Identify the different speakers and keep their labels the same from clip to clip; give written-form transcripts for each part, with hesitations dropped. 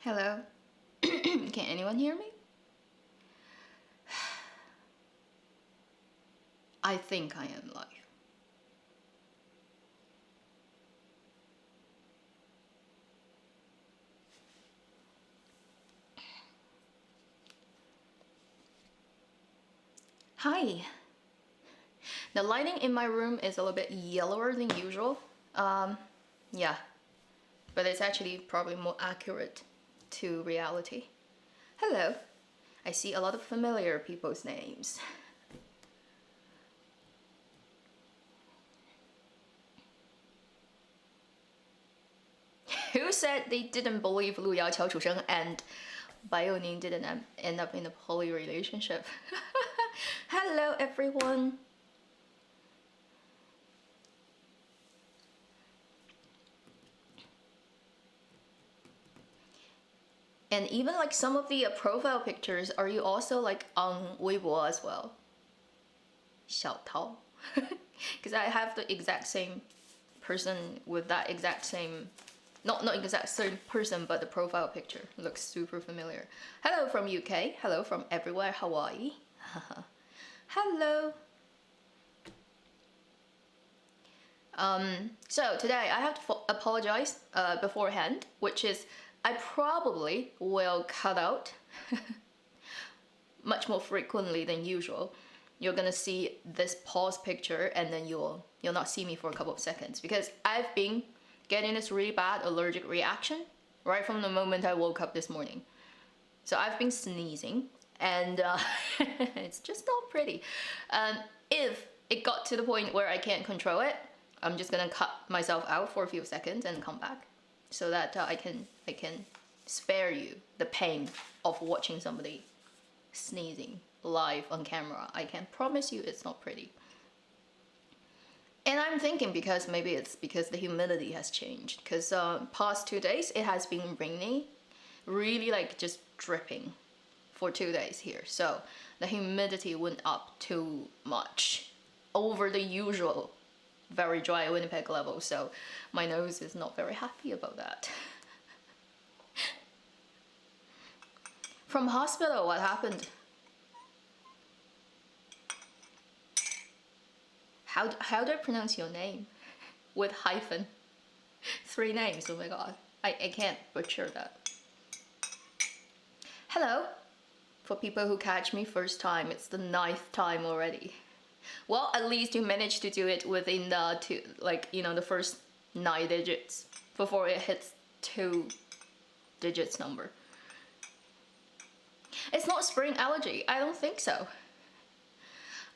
Speaker 1: Hello? Can anyone hear me? I think I am live. Hi. The lighting in my room is a little bit yellower than usual. Yeah. But it's actually probably more accurate to reality. Hello. I see a lot of familiar people's names. Who said they didn't believe 路遥乔楚生 and Begonia didn't end up in a poly relationship? Hello everyone! And even like some of the profile pictures, are you also like on Weibo as well? 小涛. Because I have the exact same person with that exact same, not exact same person, but the profile picture looks super familiar. Hello from UK, hello from everywhere, Hawaii. Hello. So today I have to apologize beforehand, which is I probably will cut out much more frequently than usual. You're gonna see this pause picture and then you'll not see me for a couple of seconds because I've been getting this really bad allergic reaction right from the moment I woke up this morning. So I've been sneezing and it's just not pretty. If it got to the point where I can't control it, I'm just gonna cut myself out for a few seconds and come back so that I can spare you the pain of watching somebody sneezing live on camera. I can promise you it's not pretty. And I'm thinking because maybe it's because the humidity has changed, because past 2 days it has been rainy, really like just dripping for 2 days here. So the humidity went up too much over the usual very dry Winnipeg level, so my nose is not very happy about that. From hospital, what happened? How do I pronounce your name? With hyphen. 3 names, oh my god. I can't butcher that. Hello. For people who catch me first time, it's the 9th time already. Well, at least you managed to do it within the first 9 digits before it hits 2 digits number. It's not spring allergy. I don't think so.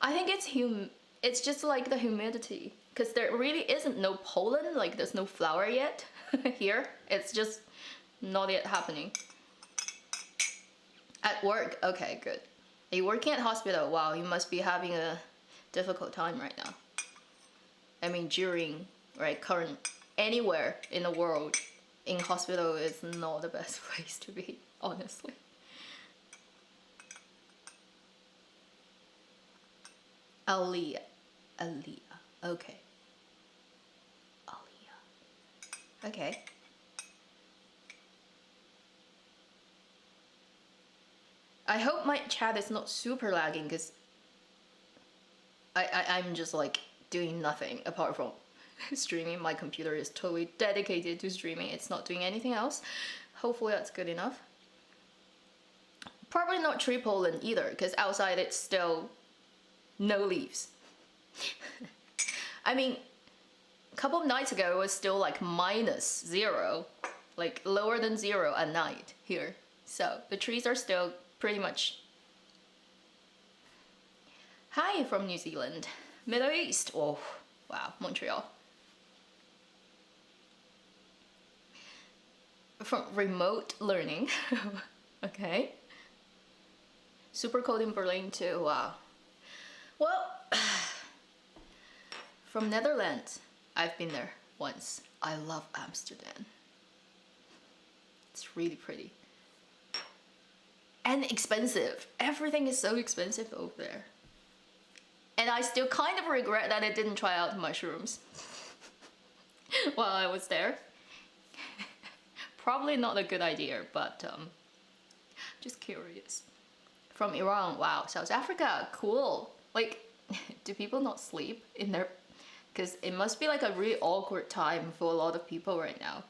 Speaker 1: I think it's just like the humidity, because there really isn't no pollen, like there's no flower yet here. It's just not yet happening. At work, okay, good. Are you working at hospital? Wow, you must be having a difficult time right now. I mean, anywhere in the world, in hospital is not the best place to be, honestly. Aaliyah, okay. Aaliyah, okay. I hope my chat is not super lagging, because I'm just like doing nothing apart from streaming. My computer is totally dedicated to streaming. It's not doing anything else. Hopefully that's good enough. Probably not tree pollen either, because outside it's still no leaves. I mean, a couple of nights ago it was still like -0, like lower than 0 at night here. So the trees are still pretty much. Hi from New Zealand, Middle East. Oh, wow, Montreal. From remote learning. Okay. Super cold in Berlin too, wow. Well, from Netherlands, I've been there once. I love Amsterdam. It's really pretty. And expensive. Everything is so expensive over there. And I still kind of regret that I didn't try out mushrooms while I was there. Probably not a good idea, but just curious. From Iran, wow. South Africa, cool. Like, do people not sleep in their... Because it must be like a really awkward time for a lot of people right now.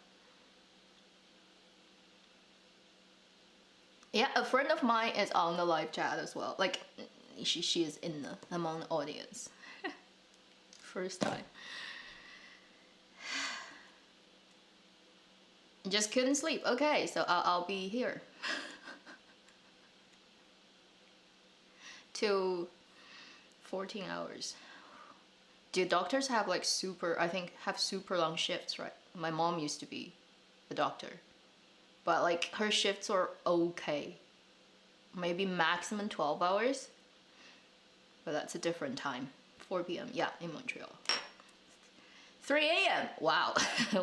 Speaker 1: Yeah, a friend of mine is on the live chat as well. Like, she is in among the audience. First time. Just couldn't sleep. Okay, so I'll be here. Till 14 hours. Do doctors have like super long shifts, right? My mom used to be a doctor. But like her shifts are okay. Maybe maximum 12 hours. But that's a different time. 4 p.m. Yeah, in Montreal. 3 a.m. Wow.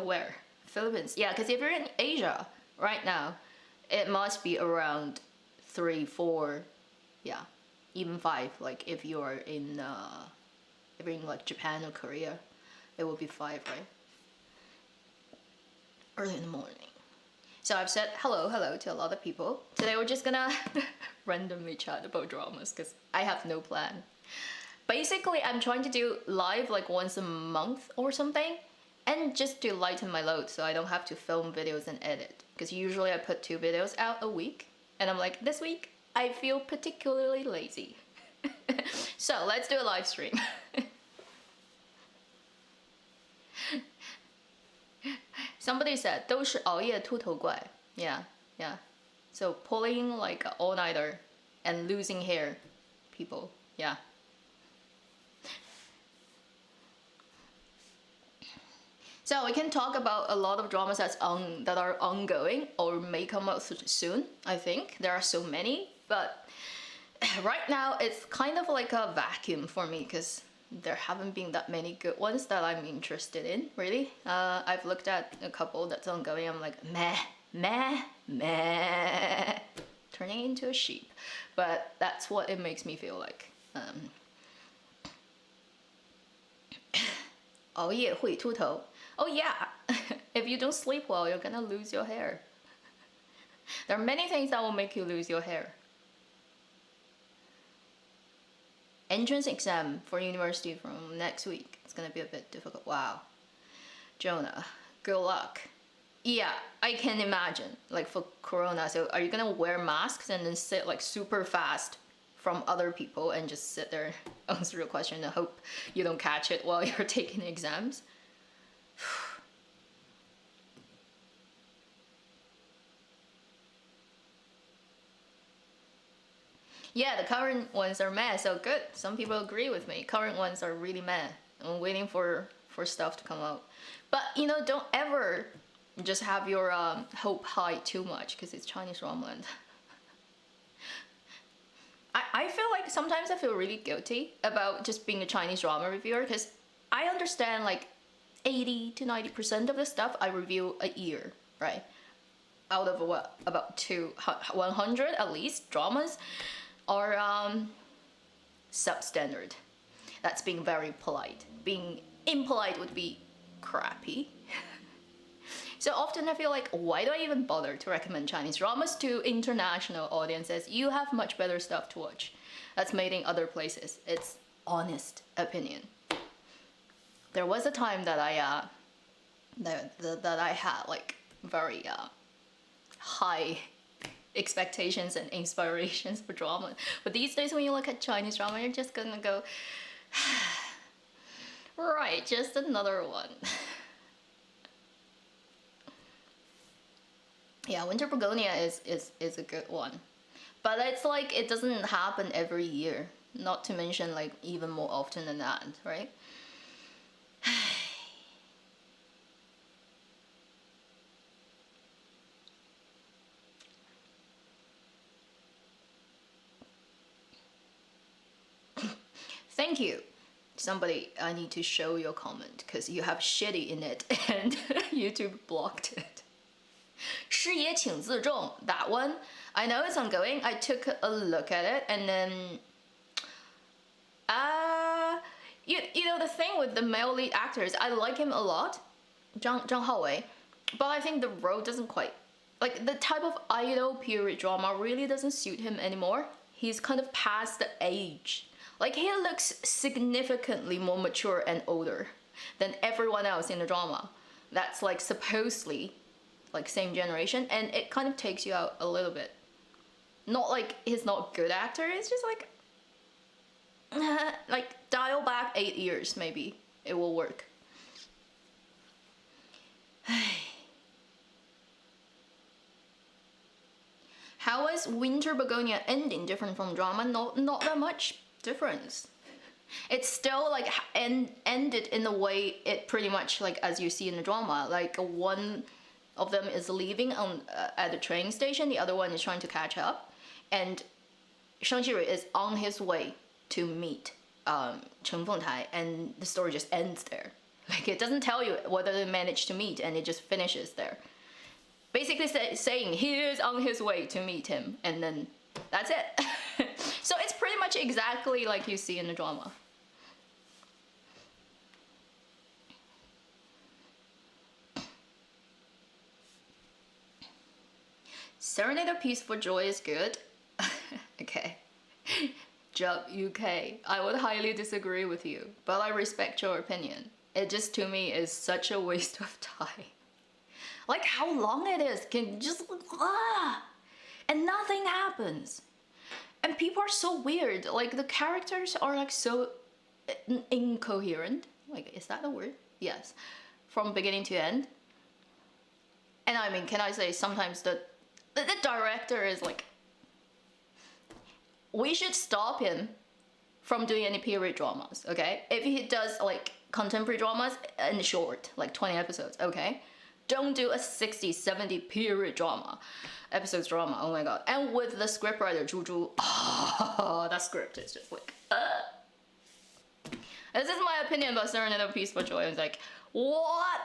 Speaker 1: Where? Philippines. Yeah, because if you're in Asia right now, it must be around 3, 4, yeah, even 5. Like if you're in like Japan or Korea, it would be 5, right? Early in the morning. So I've said hello to a lot of people. Today we're just gonna randomly chat about dramas because I have no plan. Basically, I'm trying to do live like once a month or something, and just to lighten my load so I don't have to film videos and edit. Because usually I put 2 videos out a week, and I'm like, this week I feel particularly lazy. So let's do a live stream. Somebody said 都是熬夜秃头怪. Yeah. So pulling like an all-nighter and losing hair people. Yeah. So we can talk about a lot of dramas that are ongoing or may come out soon. I think there are so many, but right now it's kind of like a vacuum for me because there haven't been that many good ones that I'm interested in, really. I've looked at a couple that's ongoing. I'm like, meh, turning into a sheep. But that's what it makes me feel like. 熬夜会秃头. Oh yeah, if you don't sleep well, you're gonna lose your hair. There are many things that will make you lose your hair. Entrance exam for university from next week. It's gonna be a bit difficult. Wow. Jonah, good luck. Yeah, I can imagine. Like for Corona, so are you gonna wear masks and then sit like super fast from other people and just sit there, answer your question and hope you don't catch it while you're taking exams? Yeah, the current ones are meh, so good. Some people agree with me. Current ones are really meh. I'm waiting for stuff to come out. But, you know, don't ever just have your hope high too much because it's Chinese drama. I feel like sometimes I feel really guilty about just being a Chinese drama reviewer because I understand like 80 to 90% of the stuff I review a year, right? Out of what, about 100 at least dramas are substandard. That's being very polite. Being impolite would be crappy. So often I feel like, why do I even bother to recommend Chinese dramas to international audiences? You have much better stuff to watch that's made in other places. It's honest opinion. There was a time that I that I had like very high expectations and inspirations for drama. But these days when you look at Chinese drama, you're just gonna go, right, just another one. Yeah, Winter Begonia is a good one. But it's like it doesn't happen every year. Not to mention like even more often than that, right? Thank you. Somebody, I need to show your comment because you have shitty in it and YouTube blocked it. 视野请自重, that one, I know it's ongoing. I took a look at it and then you know the thing with the male lead actors, I like him a lot, Zhang Haowei, But I think the role doesn't quite, like the type of idol period drama really doesn't suit him anymore. He's kind of past the age. Like he looks significantly more mature and older than everyone else in the drama. That's like supposedly like same generation, and it kind of takes you out a little bit. Not like he's not a good actor, it's just like dial back 8 years maybe, it will work. How is Winter Begonia ending different from drama? Not that much difference. It's still like ended in the way it pretty much like as you see in the drama. Like one of them is leaving at the train station, the other one is trying to catch up, and Shang Qirui is on his way to meet Cheng Fengtai, and the story just ends there. Like it doesn't tell you whether they managed to meet, and it just finishes there. Basically saying he is on his way to meet him, and then that's it. So it's pretty much exactly like you see in the drama. Serenade of Peace for Joy is good. Okay. Job UK. I would highly disagree with you, but I respect your opinion. It just to me is such a waste of time. Like how long it is can just and nothing happens. And people are so weird. Like the characters are like so incoherent. Like is that a word? Yes. From beginning to end. And I mean, can I say sometimes the director is like, we should stop him from doing any period dramas, okay? If he does like contemporary dramas and short, like 20 episodes, okay? Don't do a 60, 70 period drama, episodes drama, oh my god. And with the scriptwriter, Zhu, oh, that script is just like, This is my opinion about Serenade of Peace for Joy. It's like, what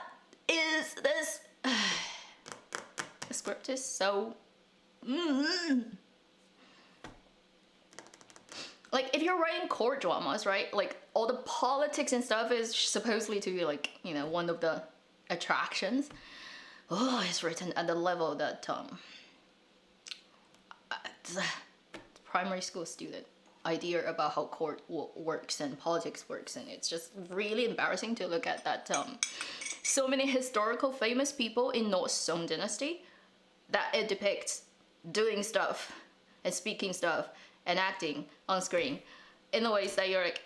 Speaker 1: is this? The script is so... Like, if you're writing court dramas, right? Like, all the politics and stuff is supposedly to be like, you know, one of the attractions. Oh, it's written at the level that primary school student idea about how court works and politics works, and it's just really embarrassing to look at that so many historical famous people in North Song dynasty that it depicts doing stuff and speaking stuff and acting on screen in the ways that you're like,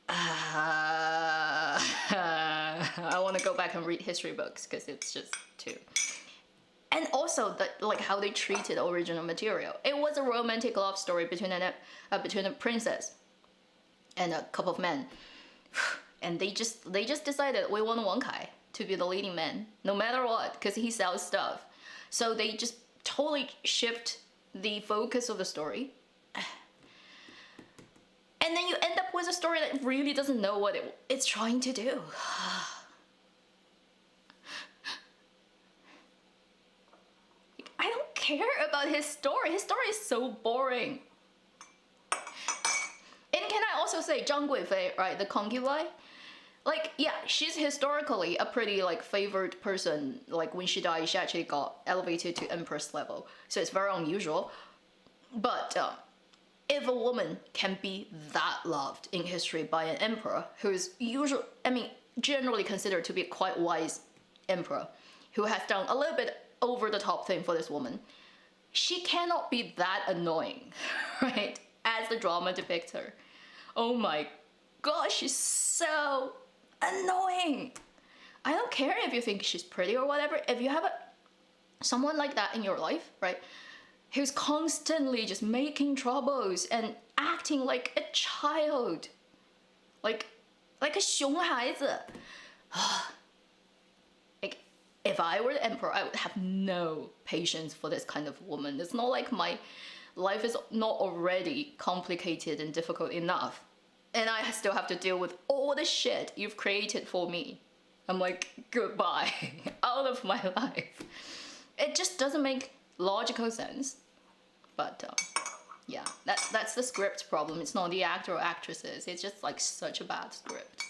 Speaker 1: I want to go back and read history books because it's just too. And also like how they treated the original material. It was a romantic love story between a princess and a couple of men, and they just decided we want Wang Kai to be the leading man no matter what because he sells stuff. So they just totally shift the focus of the story. And then you end up with a story that really doesn't know what it's trying to do. I don't care about his story. His story is so boring. And can I also say Zhang Guifei, right, the concubine? Like, yeah, she's historically a pretty, like, favored person. Like, when she died, she actually got elevated to empress level. So it's very unusual. But if a woman can be that loved in history by an emperor who is generally considered to be a quite wise emperor, who has done a little bit over the top thing for this woman, she cannot be that annoying, right? As the drama depicts her. Oh my gosh, she's so annoying. I don't care if you think she's pretty or whatever. If you have someone like that in your life, right, who's constantly just making troubles and acting like a child, like a 熊孩子. Like, if I were the emperor, I would have no patience for this kind of woman. It's not like my life is not already complicated and difficult enough, and I still have to deal with all the shit you've created for me. I'm like, goodbye, out of my life. It just doesn't make logical sense. But yeah, that's the script problem. It's not the actor or actresses. It's just like such a bad script.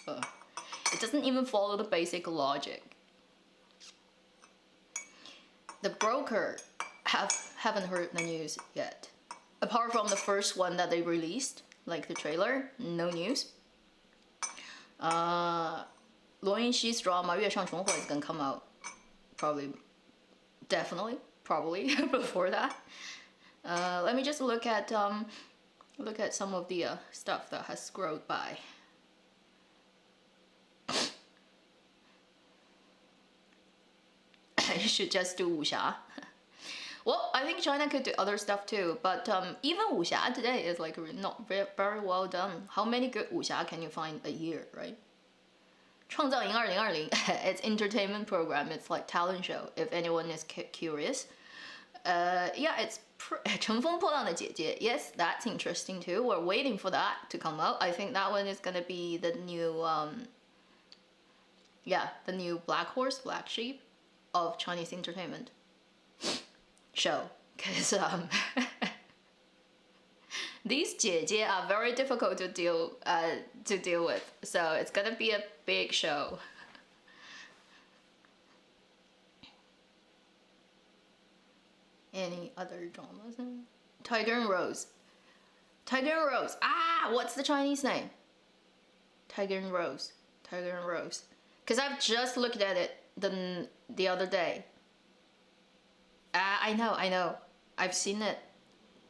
Speaker 1: It doesn't even follow the basic logic. the broker haven't heard the news yet. Apart from the first one that they released, like the trailer, no news. 罗云熙's drama 月上重火 is gonna come out probably before that. Let me just look at some of the stuff that has scrolled by. You should just do wuxia. Well, I think China could do other stuff too, but even wuxia today is like not very well done. How many good wuxia can you find a year, right? 创造营2020, it's entertainment program. It's like talent show. If anyone is curious, yeah, it's 乘风破浪的姐姐. Yes, that's interesting too. We're waiting for that to come out. I think that one is gonna be the new, the new black sheep of Chinese entertainment show. Because these 姐姐 are very difficult to deal with. So it's gonna be a big show. Any other dramas? Tiger and Rose. Ah, what's the Chinese name? Tiger and Rose. Because I've just looked at it the other day. I know. I've seen it.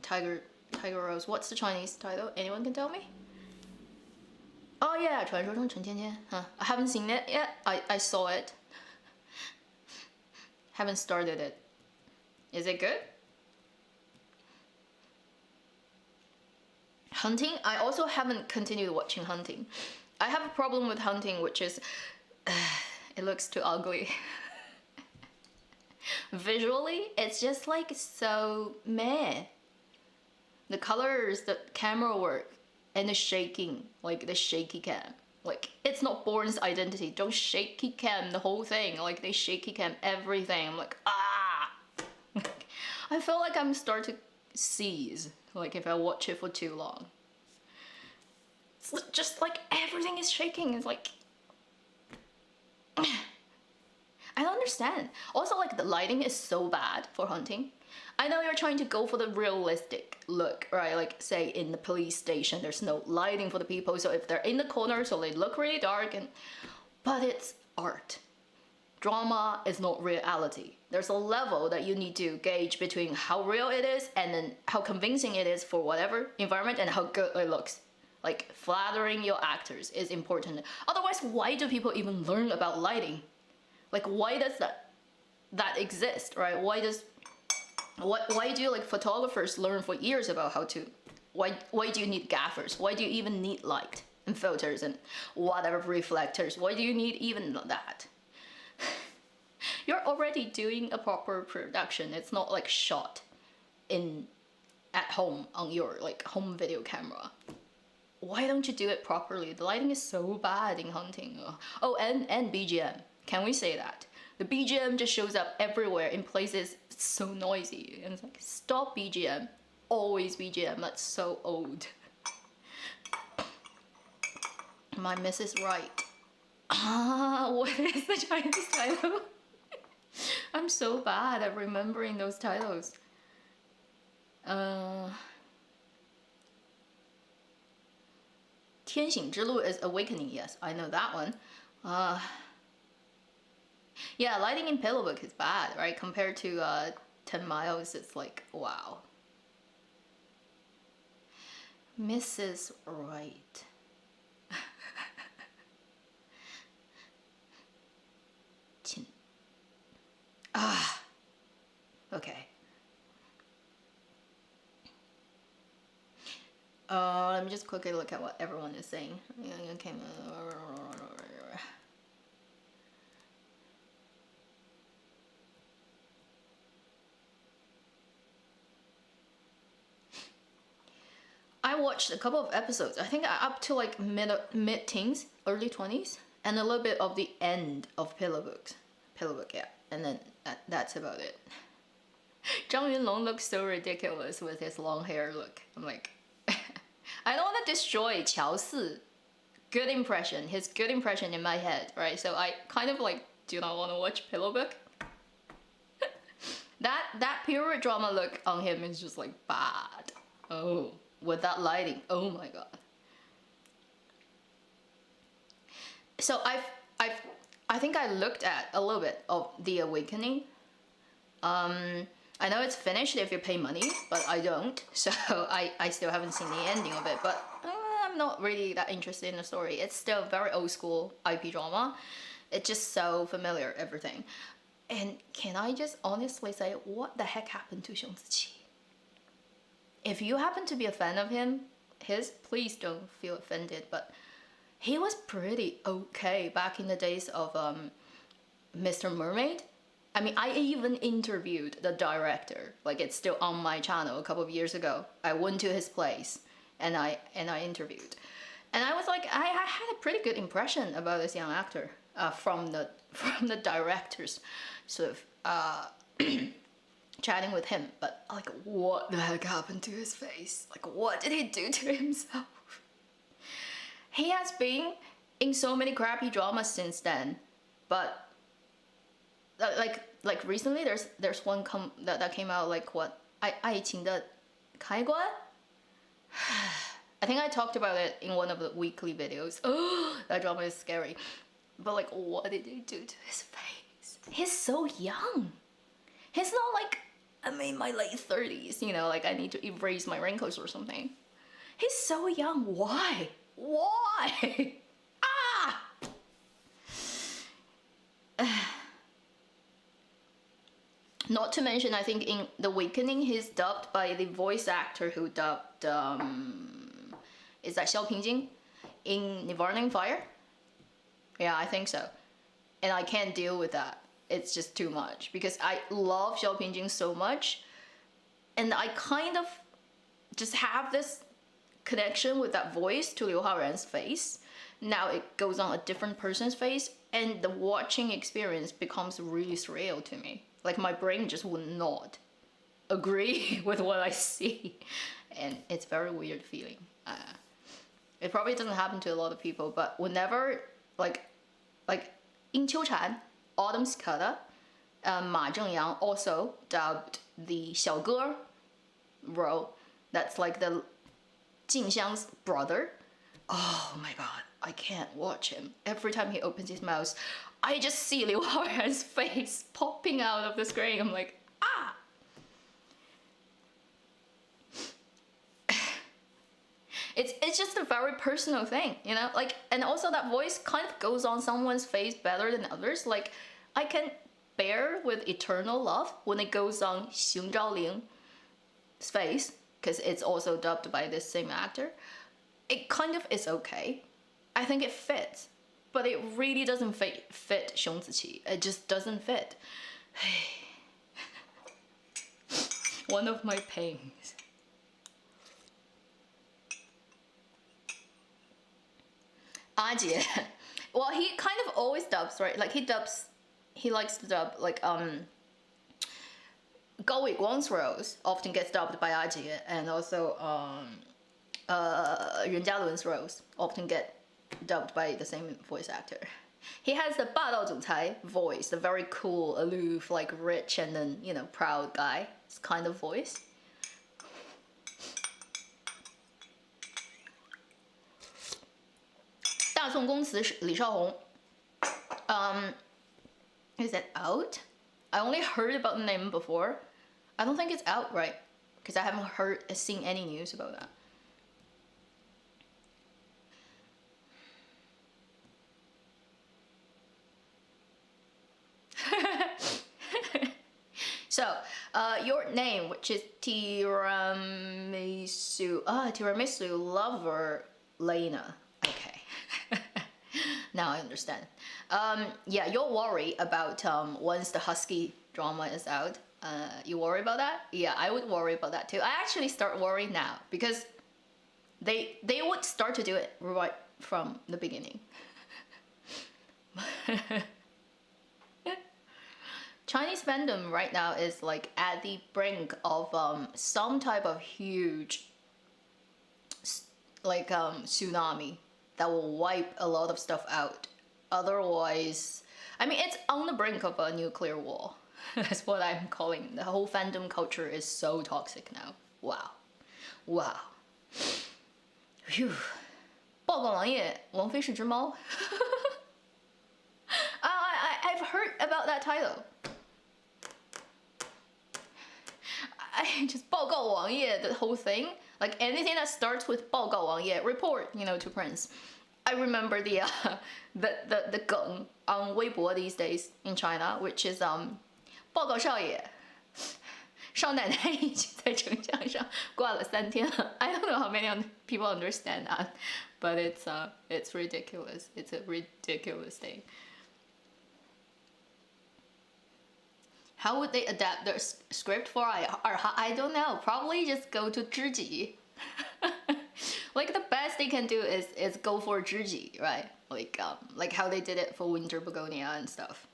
Speaker 1: Tiger Rose. What's the Chinese title? Anyone can tell me? Oh yeah, 传说中陈芊芊. I haven't seen it yet. I saw it. Haven't started it. Is it good? Hunting? I also haven't continued watching Hunting. I have a problem with Hunting, which is it looks too ugly. Visually, it's just like so meh. The colors, the camera work, and the shaking, like the shaky cam. Like, it's not Bourne's identity. Don't shaky cam the whole thing. Like, they shaky cam everything. I'm like, ah! I feel like I'm starting to seize, like, if I watch it for too long. It's just like everything is shaking. It's like, I don't understand. Also, like, the lighting is so bad for Hunting. I know you're trying to go for the realistic look, right? Like, say, in the police station, there's no lighting for the people, so if they're in the corner, so they look really dark, but it's art. Drama is not reality. There's a level that you need to gauge between how real it is and then how convincing it is for whatever environment and how good it looks. Like, flattering your actors is important. Otherwise, why do people even learn about lighting? Like, why does that exist, right? Why do like photographers learn for years about how to, why do you need gaffers? Why do you even need light and filters and whatever reflectors? Why do you need even that? You're already doing a proper production. It's not like shot at home on your like home video camera. Why don't you do it properly? The lighting is so bad in Hunting. Oh, and BGM. Can we say that? The BGM just shows up everywhere in places it's so noisy. And it's like, stop BGM. Always BGM. That's so old. My Mrs. Right. What is the Chinese title? I'm so bad at remembering those titles. 天醒之路 is awakening. Yes, I know that one. Yeah, lighting in Pillowbook is bad, right? Compared to 10 Miles, it's like, wow. Mrs. Right. Okay. Let me just quickly look at what everyone is saying. Okay. I watched a couple of episodes. I think up to like mid-teens, early 20s, and a little bit of the end of Pillowbook, yeah. And then that's about it. Zhang Yunlong looks so ridiculous with his long hair look. I'm like, I don't want to destroy Qiao Si his good impression in my head, right? So I kind of like do not want to watch Pillowbook. that period drama look on him is just like bad. Oh, with that lighting, oh my god. So I think I looked at a little bit of The Awakening. I know it's finished if you pay money, but I don't, so I still haven't seen the ending of it, but I'm not really that interested in the story. It's still very old school IP drama. It's just so familiar, everything. And can I just honestly say, what the heck happened to Xiong Ziqi? If you happen to be a fan of please don't feel offended, but he was pretty okay back in the days of Mr. Mermaid. I mean, I even interviewed the director. Like, it's still on my channel a couple of years ago. I went to his place and I interviewed. And I was like, I had a pretty good impression about this young actor from the director's sort of chatting with him. But like, what the heck happened to his face? Like, what did he do to himself? He has been in so many crappy dramas since then, but like recently there's one that came out, like what, 爱情的开关. I think I talked about it in one of the weekly videos. Oh, that drama is scary. But like, what did they do to his face? He's so young. He's not like, I'm in my late 30s, you know, like I need to erase my wrinkles or something. He's so young. Why? Ah! Not to mention, I think in The Awakening, he's dubbed by the voice actor who dubbed, is that Xiao Pingjing in Neverending Fire? Yeah, I think so. And I can't deal with that. It's just too much because I love Xiao Pingjing so much, and I kind of just have this connection with that voice to Liu Haoran's face. Now it goes on a different person's face, and the watching experience becomes really surreal to me. Like, my brain just would not agree with what I see, and it's a very weird feeling. It probably doesn't happen to a lot of people, but whenever, like in Qiuchan, Autumn's Cutter, Ma Zhengyang also dubbed the Xiaoge role. That's like the Jingxiang's brother. Oh my god, I can't watch him. Every time he opens his mouth, I just see Liu Haoran's face popping out of the screen. I'm like, ah! It's just a very personal thing, you know? Like, and also that voice kind of goes on someone's face better than others. Like, I can bear with Eternal Love when it goes on Xing Zhaoling's face, because it's also dubbed by this same actor. It kind of is okay. I think it fits, but it really doesn't fit Xiong Ziqi. It just doesn't fit. One of my pains. Ajie. Well, he kind of always dubs, right? Like, he likes to dub, like, Gao Weiguang's roles often gets dubbed by Ajie, and also, Ren Jialun's roles often get dubbed by the same voice actor. He has the 霸道总裁 voice, the very cool, aloof, like rich and then, you know, proud guy kind of voice. Li Shaohong. Is it out? I only heard about the name before. I don't think it's out, right? Because I haven't seen any news about that. So, your name, which is Tiramisu Lover Lena. Okay. Now I understand. Yeah, you'll worry about once the Husky drama is out. You worry about that? Yeah, I would worry about that too. I actually start worrying now because they would start to do it right from the beginning. Chinese fandom right now is like at the brink of some type of huge like tsunami that will wipe a lot of stuff out. Otherwise, I mean, it's on the brink of a nuclear war. That's what I'm calling. The whole fandom culture is so toxic now. Wow. Wow. Phew. 报告王爷，王妃是只猫。I've heard about that title. I just 报告王爷 the whole thing. Like anything that starts with 报告王爷 report, to Prince. I remember the梗 on Weibo these days in China, which is 报告少爷。少奶奶已经在城墙上挂了3天了。I don't know how many people understand that, but it's ridiculous. It's a ridiculous thing. How would they adapt their script for I don't know. Probably just go to 知己. Like the best they can do is go for 知己, right? Like how they did it for Winter Begonia and stuff.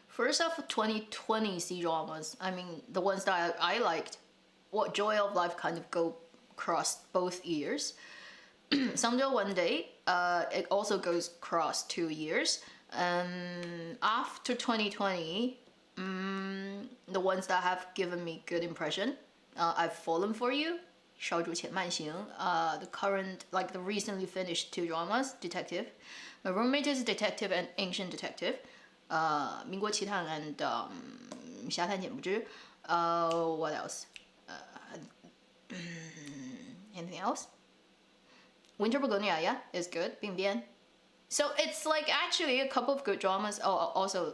Speaker 1: First off, 2020 C-dramas, I mean, the ones that I liked, what Joy of Life kind of go across both years. Someday One Day, it also goes across 2 years. After 2020, the ones that have given me good impression, I've Fallen for You, 少主且慢行, the current, like the recently finished 2 dramas, Detective. My Roommate is a Detective and Ancient Detective. 民国奇探 and 侠探简不知. What else? Anything else? Winter Begonia, yeah, is good. 病变. So it's like actually a couple of good dramas. Also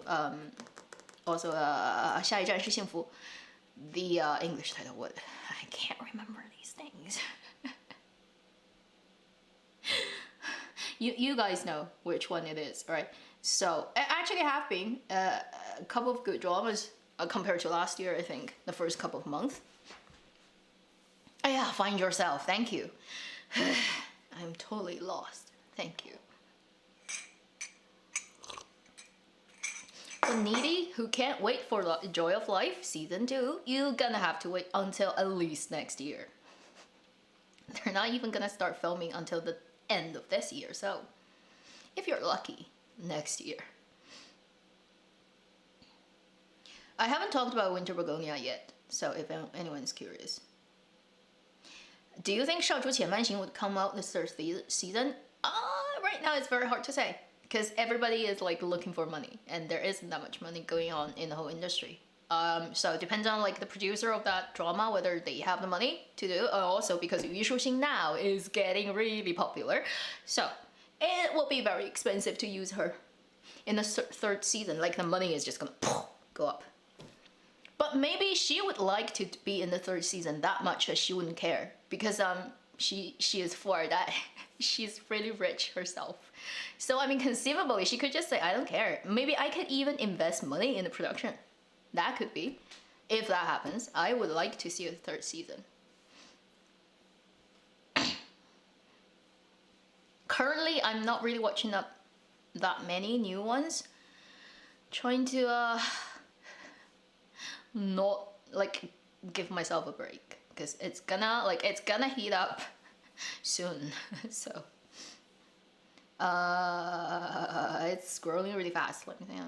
Speaker 1: 下一站是幸福. The English title, what? I can't remember these things. You guys know which one it is, right? So it actually have been a couple of good dramas compared to last year, I think, the first couple of months. Oh yeah, Find Yourself, thank you. I'm totally lost, thank you. The Needy, who can't wait for Joy of Life season 2, you're gonna have to wait until at least next year. They're not even gonna start filming until the end of this year, so if you're lucky, next year. I haven't talked about Winter Begonia yet, so if anyone's curious. Do you think 少主且慢行 would come out this third season? Right now it's very hard to say, because everybody is like looking for money, and there isn't that much money going on in the whole industry. So it depends on like the producer of that drama, whether they have the money to do, or also because Yu Shuxing now is getting really popular. So it will be very expensive to use her in the third season. Like the money is just gonna go up. But maybe she would like to be in the third season that much that she wouldn't care, because she is for that. She's really rich herself. So I mean, conceivably she could just say, I don't care. Maybe I could even invest money in the production. That could be. If that happens, I would like to see a third season. Currently, I'm not really watching up that many new ones. Trying to not like give myself a break, because it's gonna heat up soon. So it's scrolling really fast. Let me think.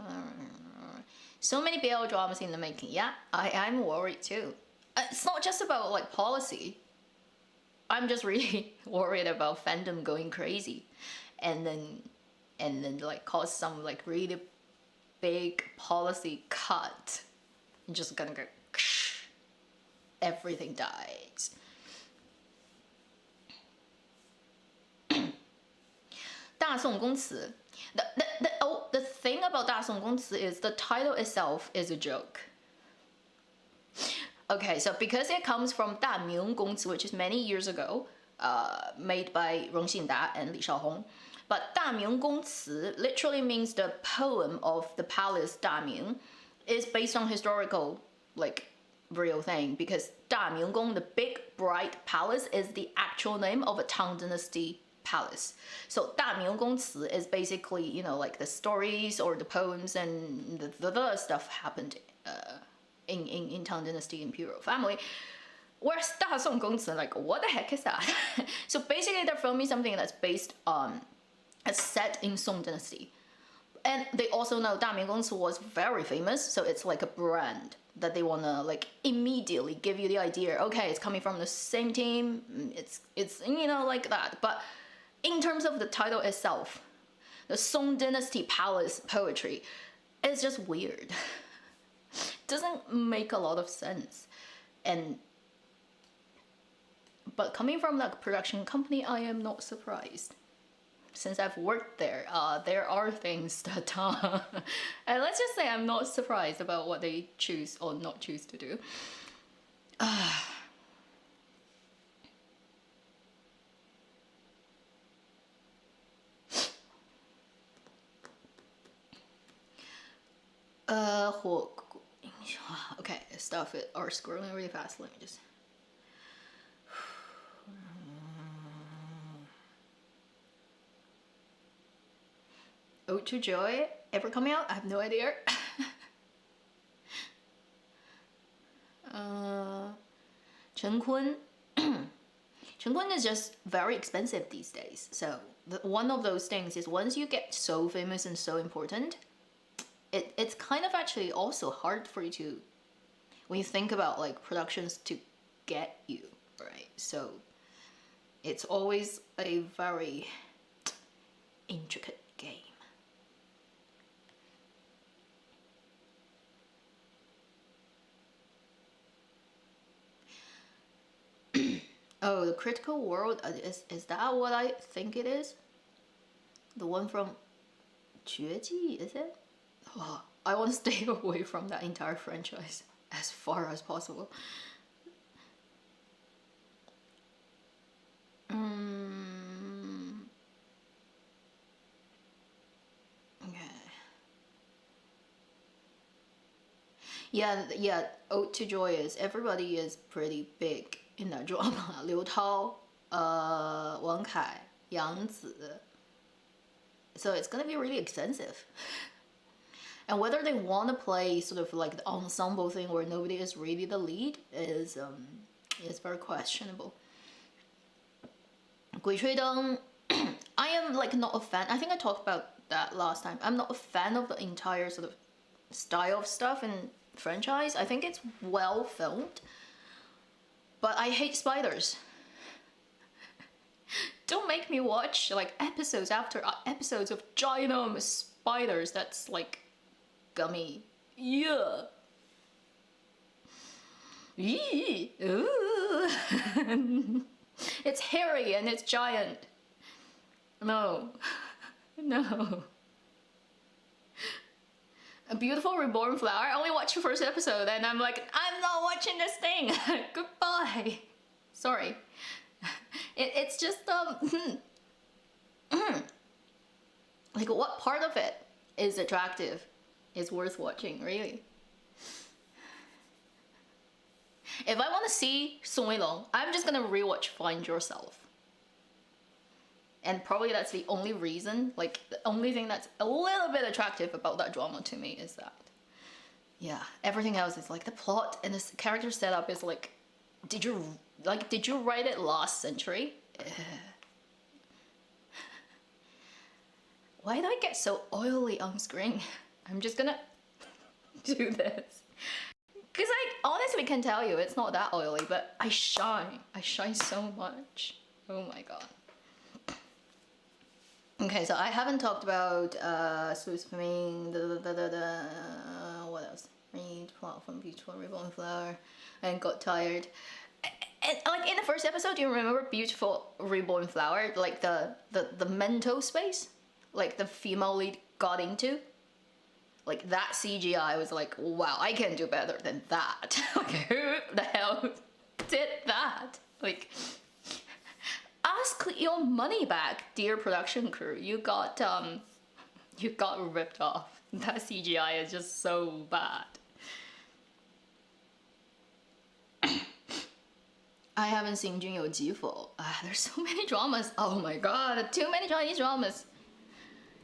Speaker 1: So many BL dramas in the making. Yeah, I'm worried too. It's not just about like policy. I'm just really worried about fandom going crazy, and then like cause some like really big policy cut. I'm just gonna go. Everything dies. The thing about 大宋宫词 is the title itself is a joke. Okay, so because it comes from 大明宫词, which is many years ago, made by Rong Xinda and Li Shaohong. But 大明宫词 literally means the poem of the palace 大明, is based on historical, like, real thing, because 大明宫, the big bright palace, is the actual name of a Tang Dynasty palace. So 大明宫词 is basically, like the stories or the poems and the stuff happened in Tang Dynasty imperial family. Whereas 大宋宫词, like, what the heck is that? So basically they're filming something that's based on It's set in Song Dynasty. And they also know 大明宫词 was very famous, so it's like a brand that they wanna like immediately give you the idea. Okay, it's coming from the same team. It's you know like that. But in terms of the title itself, the Song Dynasty Palace poetry is just weird. Doesn't make a lot of sense. But coming from that production company, I am not surprised. Since I've worked there, there are things that, and let's just say I'm not surprised about what they choose or not choose to do. Okay, stuff it are scrolling really fast. Let me just. Ode to Joy ever coming out? I have no idea. Chen Kun. Chen Kun is just very expensive these days. So one of those things is once you get so famous and so important, it's kind of actually also hard for you to, when you think about like productions to get you, right? So it's always a very intricate game. Oh, the Critical World, is that what I think it is? The one from 绝技, is it? Oh, I want to stay away from that entire franchise as far as possible. Okay. Yeah, Ode to Joy is, everybody is pretty big in that drama. Liu Tao, Wang Kai, Yang Zi. So it's gonna be really expensive. And whether they want to play sort of like the ensemble thing where nobody is really the lead is very questionable. 鬼吹灯, I am like not a fan. I think I talked about that last time. I'm not a fan of the entire sort of style of stuff and franchise. I think it's well filmed, but I hate spiders. Don't make me watch like episodes after episodes of ginormous spiders that's like gummy. Yeah. Eee. Ooh. It's hairy and it's giant. No. No. A Beautiful Reborn Flower. I only watched the first episode and I'm like, I'm not watching this thing. Goodbye. Sorry. It's just like what part of it is attractive, is worth watching, really? If I want to see Song Weilong, I'm just gonna rewatch Find Yourself. And probably that's the only reason, like the only thing that's a little bit attractive about that drama to me is that. Yeah, everything else is like the plot and the character setup is like, did you write it last century? Why did I get so oily on screen? I'm just gonna do this. Because I honestly can tell you it's not that oily, but I shine. I shine so much. Oh my god. Okay, so I haven't talked about Smooth Swimming, what else? Read, Plot from Beautiful Reborn Flower, and Got Tired. And like in the first episode, do you remember Beautiful Reborn Flower? Like the mental space? Like the female lead got into? Like that CGI was like, wow, I can do better than that. Like who the hell did that? Like, ask your money back, dear production crew. You got ripped off. That CGI is just so bad. I haven't seen 君有疾否. There's so many dramas. Oh my god, too many Chinese dramas.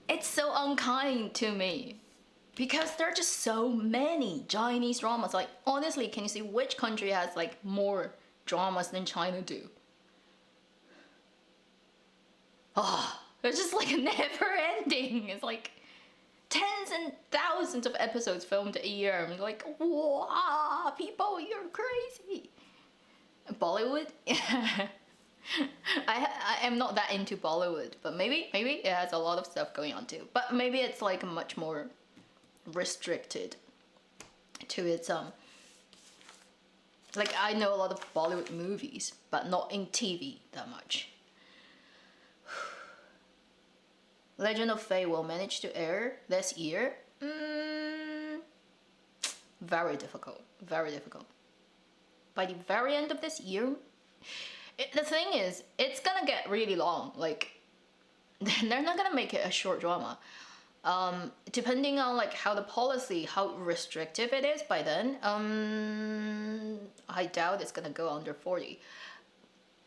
Speaker 1: It's so unkind to me. Because there are just so many Chinese dramas. Like, honestly, can you see which country has like more dramas than China do? Oh, It's just like never ending. It's like tens and thousands of episodes filmed a year. I'm like, wow, people, you're crazy. Bollywood? I am not that into Bollywood, but maybe it has a lot of stuff going on too. But maybe it's like much more restricted to its like I know a lot of Bollywood movies, but not in TV that much. Legend of Faye will manage to air this year. Very difficult. Very difficult. By the very end of this year, the thing is, it's gonna get really long. Like, they're not gonna make it a short drama. Depending on like how the policy, how restrictive it is by then, I doubt it's gonna go under 40.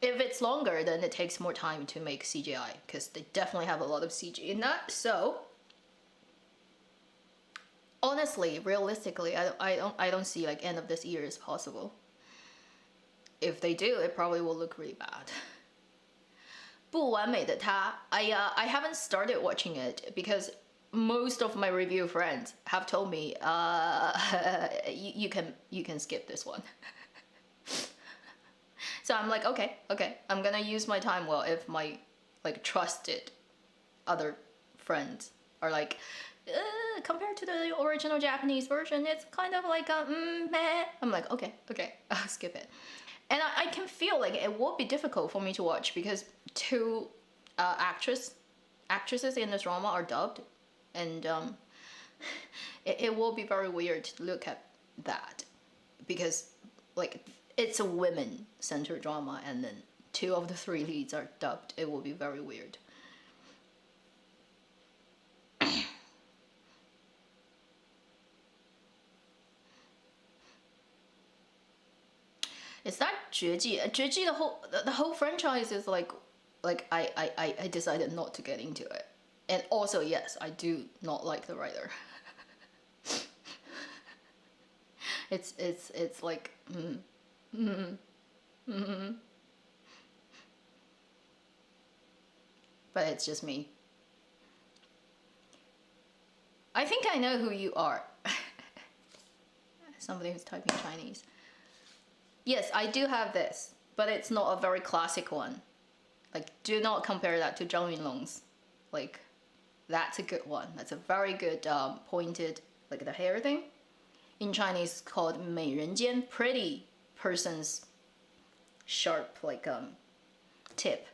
Speaker 1: If it's longer, then it takes more time to make CGI, because they definitely have a lot of CG in that. So, honestly, realistically, I don't see like end of this year is possible. If they do, it probably will look really bad. 不完美的她, I haven't started watching it because most of my review friends have told me you can skip this one. So I'm like, okay, I'm gonna use my time well if my like trusted other friends are like, compared to the original Japanese version, it's kind of like a meh. I'm like, okay, I'll skip it. And I can feel like it will be difficult for me to watch because two actresses in this drama are dubbed, and it will be very weird to look at that because like it's a women-centered drama and then two of the three leads are dubbed. It will be very weird. Is that 绝技? 绝技 the whole franchise is like I decided not to get into it. And also, yes, I do not like the writer. It's like But it's just me. I think I know who you are. Somebody who's typing Chinese. Yes, I do have this, but it's not a very classic one. Like, do not compare that to Zhang Yunlong's. Like, that's a good one. That's a very good pointed, like the hair thing. In Chinese, it's called 美人尖, pretty person's sharp, like tip.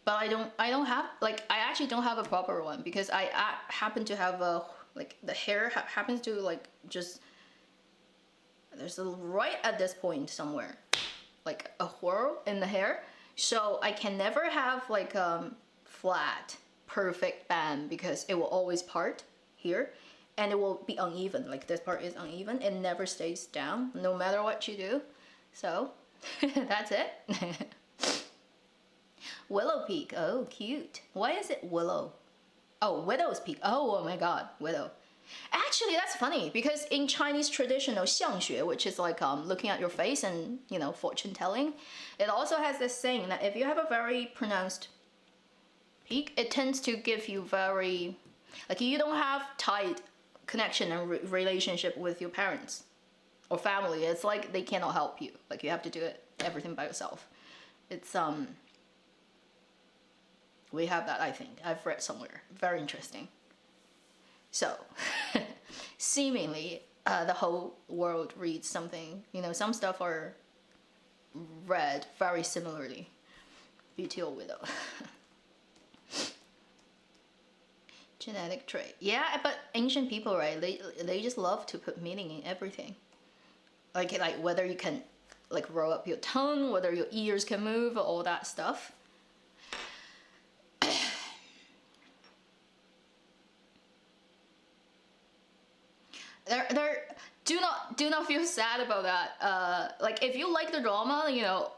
Speaker 1: But I don't have, like, I actually don't have a proper one because I happen to have a, like, the hair happens to, like, just, there's a, right at this point somewhere, like, a whirl in the hair. So I can never have, like, flat, perfect band because it will always part here. And it will be uneven, like this part is uneven. It never stays down, no matter what you do. So, that's it. Willow Peak, oh, cute. Why is it Willow? Oh, Widow's Peak, oh my god, Widow. Actually, that's funny, because in Chinese traditional xiangxue, which is like looking at your face and, you know, fortune telling, it also has this saying that if you have a very pronounced peak, it tends to give you very, like, you don't have tight connection and relationship with your parents or family. It's like they cannot help you. Like, you have to do it everything by yourself. It's we have that, I think. I've read somewhere. Very interesting. So, seemingly, the whole world reads something. You know, some stuff are read very similarly. Beauty or Widow. Genetic trait. Yeah, but ancient people, right? They just love to put meaning in everything. Like whether you can, like, roll up your tongue, whether your ears can move, all that stuff. Do not feel sad about that. Like, if you like the drama, you know,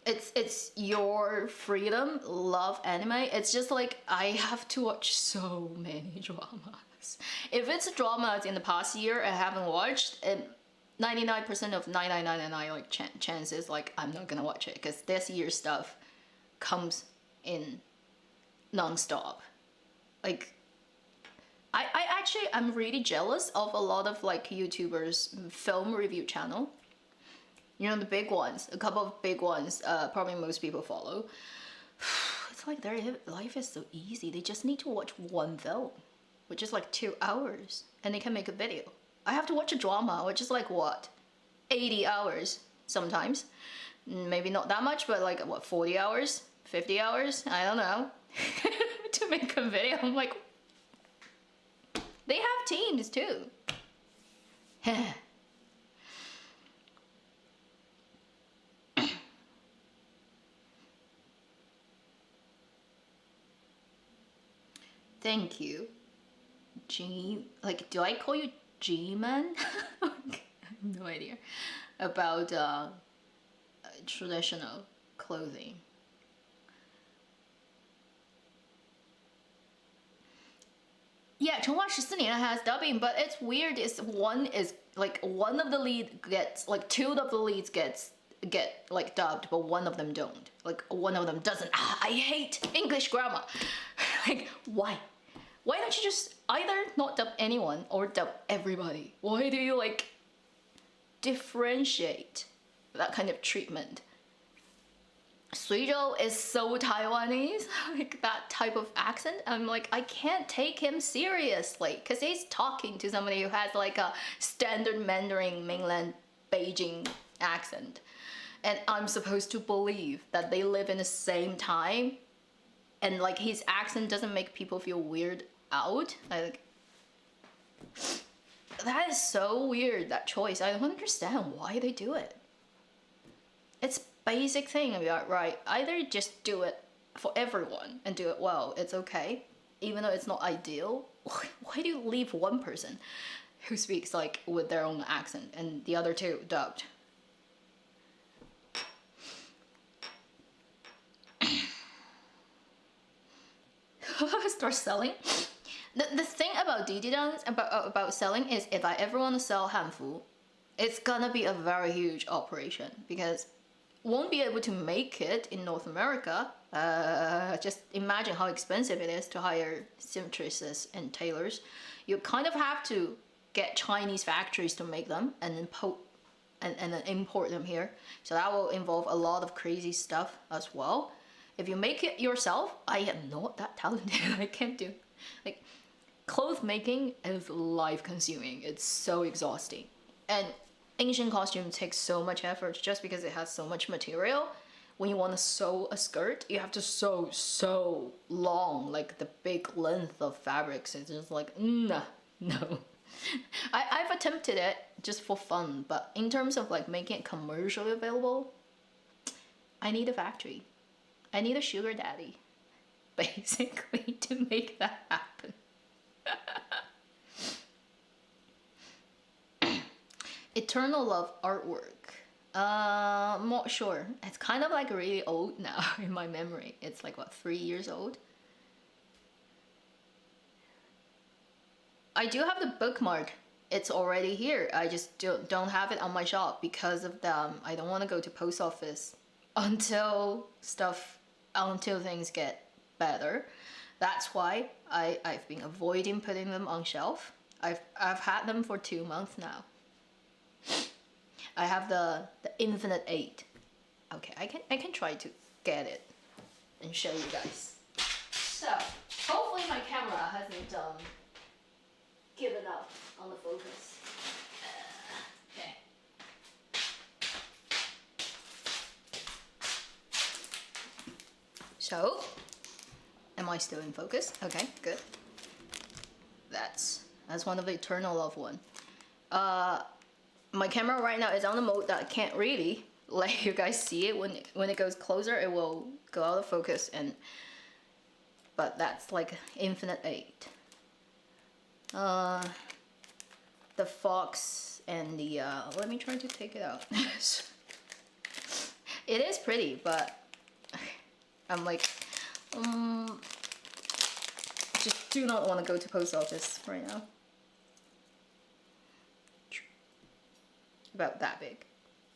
Speaker 1: it's your freedom. Love anime. It's just like I have to watch so many dramas. If it's dramas in the past year I haven't watched, 99% of 9999 like chances like I'm not gonna watch it because this year's stuff comes in non-stop. Like I actually I'm really jealous of a lot of like YouTubers film review channel. You know, the big ones, a couple of big ones, probably most people follow. It's like their life is so easy. They just need to watch one film, which is like 2 hours, and they can make a video. I have to watch a drama, which is like what, 80 hours sometimes. Maybe not that much, but like what, 40 hours, 50 hours? I don't know. To make a video, I'm like, they have teams too. Thank you. Like, do I call you G-man? I have no idea. About traditional clothing. Yeah, 成化14年 has dubbing, but it's weird. Is one of the lead gets like two of the leads get like dubbed, but one of them don't. Like one of them doesn't. I hate English grammar. Like why? Why don't you just either not dub anyone or dub everybody? Why do you like differentiate that kind of treatment? Suizhou is so Taiwanese, like that type of accent. I'm like, I can't take him seriously because he's talking to somebody who has like a standard Mandarin mainland Beijing accent. And I'm supposed to believe that they live in the same time and like his accent doesn't make people feel weird out. Like, that is so weird, that choice. I don't understand why they do it. It's basic thing about right. Either just do it for everyone and do it well. It's okay, even though it's not ideal. Why do you leave one person who speaks like with their own accent and the other two dubbed? Start selling. The thing about Dididans about selling is if I ever want to sell Hanfu, it's gonna be a very huge operation because won't be able to make it in North America. Just imagine how expensive it is to hire seamstresses and tailors. You kind of have to get Chinese factories to make them and then import them here. So that will involve a lot of crazy stuff as well. If you make it yourself, I am not that talented. I can't do like clothes making is life consuming. It's so exhausting. And Asian costume takes so much effort just because it has so much material. When you want to sew a skirt, you have to sew so long, like the big length of fabrics. It's just like, nah, no. I've attempted it just for fun, but in terms of like making it commercially available, I need a factory. I need a sugar daddy, basically, to make that happen. Eternal Love artwork. I'm not sure. It's kind of like really old now in my memory. It's like what, 3 years old? I do have the bookmark. It's already here. I just don't have it on my shop because of the I don't want to go to post office until things get better. That's why I've been avoiding putting them on shelf. I've had them for 2 months now. I have the Infinite 8. Okay, I can try to get it and show you guys. So hopefully my camera hasn't given up on the focus. Okay. So, am I still in focus? Okay, good. That's one of the Eternal Love one. My camera right now is on the mode that I can't really let you guys see it. When it goes closer, it will go out of focus, but that's like Infinite 8. The fox and the let me try to take it out. It is pretty, but I'm like just do not want to go to post office right now. about that big.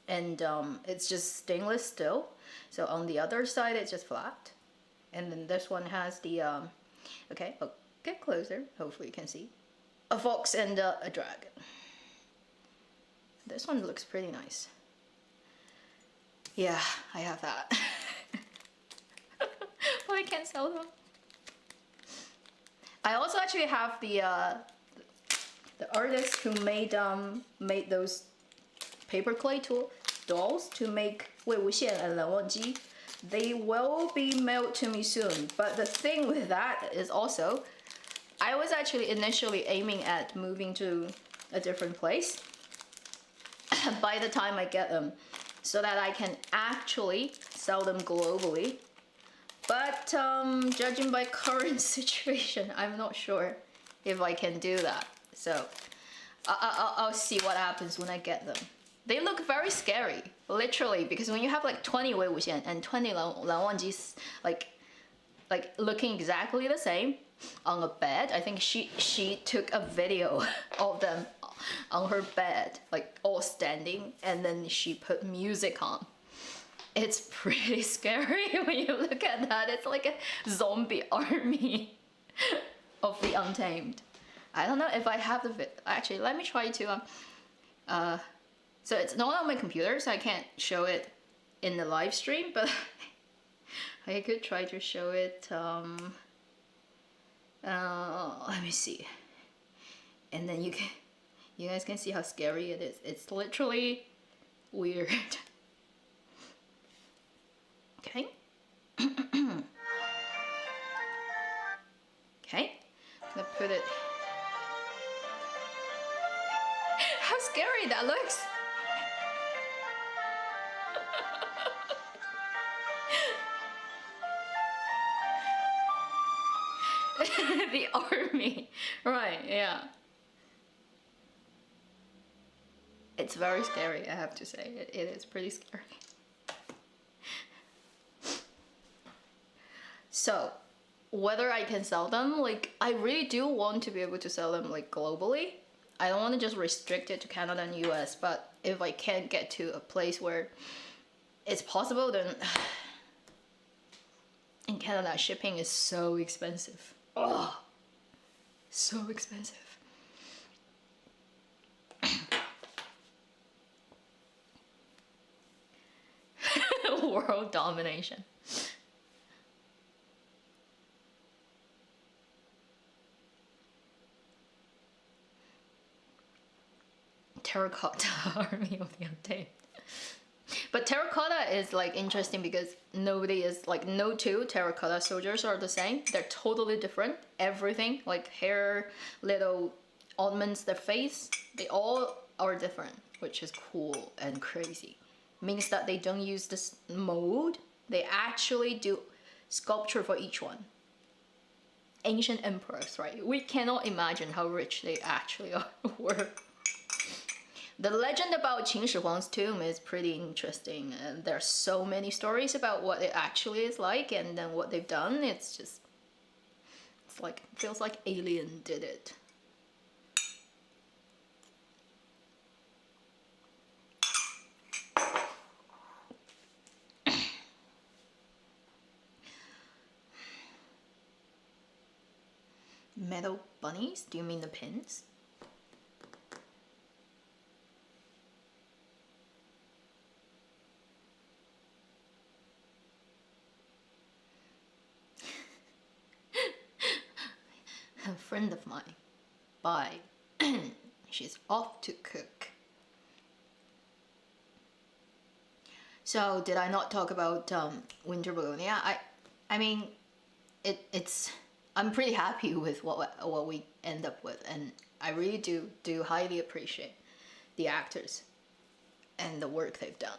Speaker 1: And it's just stainless steel. So on the other side, it's just flat. And then this one has the, okay, I'll get closer. Hopefully you can see. A fox and a dragon. This one looks pretty nice. Yeah, I have that. But I can't sell them. I also actually have the artist who made those paper clay dolls to make 魏无羡 and 蓝忘机. They will be mailed to me soon. But the thing with that is also, I was actually initially aiming at moving to a different place by the time I get them, so that I can actually sell them globally. But judging by current situation, I'm not sure if I can do that. So I'll see what happens when I get them. They look very scary, literally, because when you have like 20 Wei Wuxian and 20 Lan Wangji like looking exactly the same on a bed. I think she took a video of them on her bed, like all standing, and then she put music on. It's pretty scary when you look at that. It's like a zombie army of the Untamed. I don't know if I have the actually, let me try to so it's not on my computer, so I can't show it in the live stream, but I could try to show it. Let me see, and then you guys can see how scary it is. It's literally weird. Okay. Okay, I'm gonna put it. How scary that looks! The army, right? Yeah. It's very scary, I have to say. It is pretty scary. So, whether I can sell them, like, I really do want to be able to sell them, like, globally. I don't want to just restrict it to Canada and US, but if I can't get to a place where it's possible, then in Canada, shipping is so expensive. Oh, so expensive. World domination. Terracotta army of the Untamed. But terracotta is like interesting because nobody is like, no two terracotta soldiers are the same. They're totally different. Everything, like hair, little ornaments, their face, they all are different, which is cool and crazy. Means that they don't use this mold. They actually do sculpture for each one. Ancient emperors, right? We cannot imagine how rich they actually were. The legend about Qin Shi Huang's tomb is pretty interesting, and there's so many stories about what it actually is like and then what they've done. It's just, it's like, feels like Alien did it. Metal bunnies? Do you mean the pins? A friend of mine. Bye. She's off to cook. So did I not talk about Winter Begonia? I mean, it's. I'm pretty happy with what we end up with, and I really do highly appreciate the actors and the work they've done.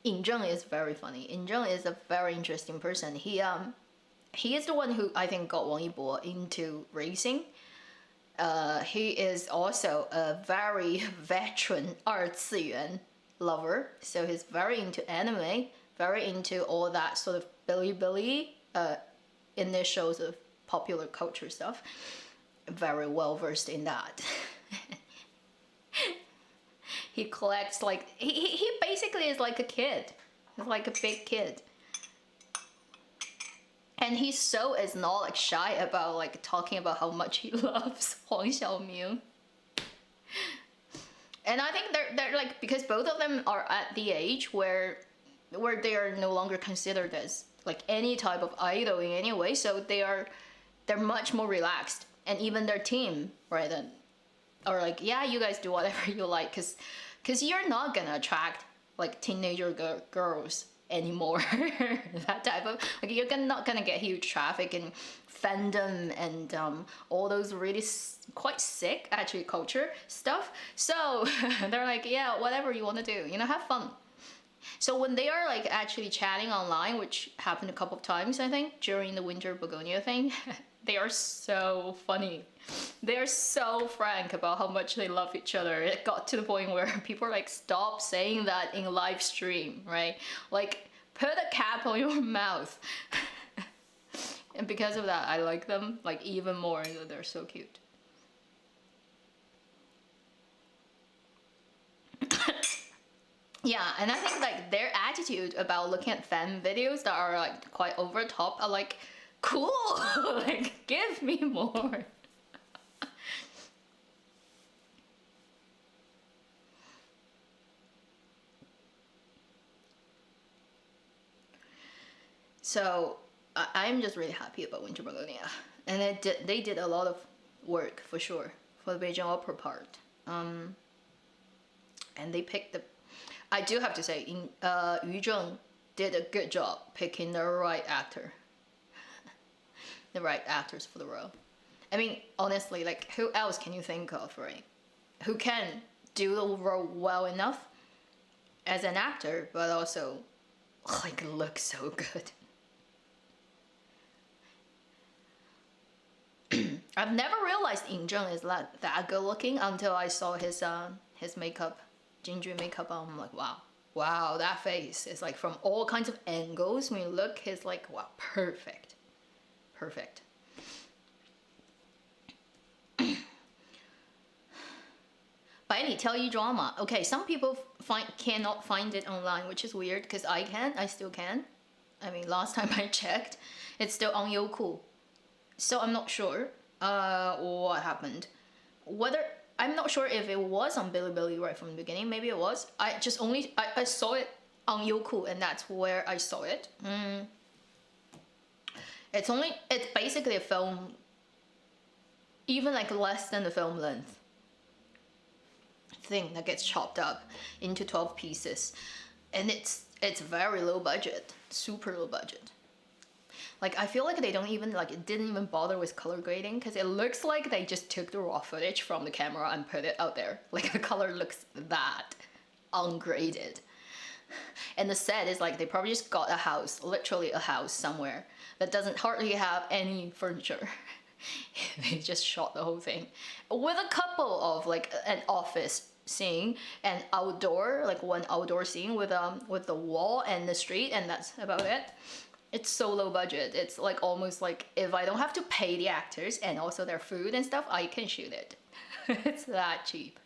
Speaker 1: Yin Zheng is very funny. Yin Zheng is a very interesting person. He is the one who I think got Wang Yibo into racing. He is also a very veteran 二次元 lover, so he's very into anime, very into all that sort of Bilibili initials of popular culture stuff. Very well versed in that. he collects like he basically is like a kid. He's like a big kid. And he so is not like shy about like talking about how much he loves Huang Xiaoming. And I think they're like, because both of them are at the age where they are no longer considered as like any type of idol in any way, so they're much more relaxed. And even their team, right, then are like, yeah, you guys do whatever you like, because you're not gonna attract like teenager girls anymore. That type of like, you're not gonna get huge traffic and fandom and all those really quite sick actually culture stuff. So they're like, yeah, whatever you want to do, have fun. So when they are like actually chatting online, which happened a couple of times I think during the Winter Begonia thing, they are so funny. They're so frank about how much they love each other. It got to the point where people are like, stop saying that in live stream, right? Like, put a cap on your mouth. And because of that, I like them like even more. They're so cute. Yeah, and I think like their attitude about looking at fan videos that are like quite over the top are like, cool, like give me more. So I'm just really happy about Winter Begonia, and they did a lot of work for sure for the Beijing Opera part. And they picked I do have to say, Yu Zheng did a good job picking the right actor, the right actors for the role. I mean, honestly, like who else can you think of, right? Who can do the role well enough as an actor, but also like look so good. I've never realized Yin Zheng is that good looking until I saw his makeup, ginger makeup. I'm like, wow, that face is like from all kinds of angles. When you look, he's like, wow, perfect. But any tell you drama. Okay, some people cannot find it online, which is weird because I still can. I mean, last time I checked, it's still on Youku. So I'm not sure what happened. I'm not sure if it was on Bilibili right from the beginning. Maybe it was. I saw it on Youku, and that's where I saw it. It's basically a film, even like less than the film length thing that gets chopped up into 12 pieces, and it's very low budget, super low budget. Like, I feel like they didn't even bother with color grading, because it looks like they just took the raw footage from the camera and put it out there. Like, the color looks that ungraded. And the set is like, they probably just got a house, literally a house somewhere, that doesn't hardly have any furniture. They just shot the whole thing. With a couple of, like, an office scene and outdoor, like one outdoor scene with the wall and the street, and that's about it. It's so low budget. It's like almost like if I don't have to pay the actors and also their food and stuff, I can shoot it. It's that cheap.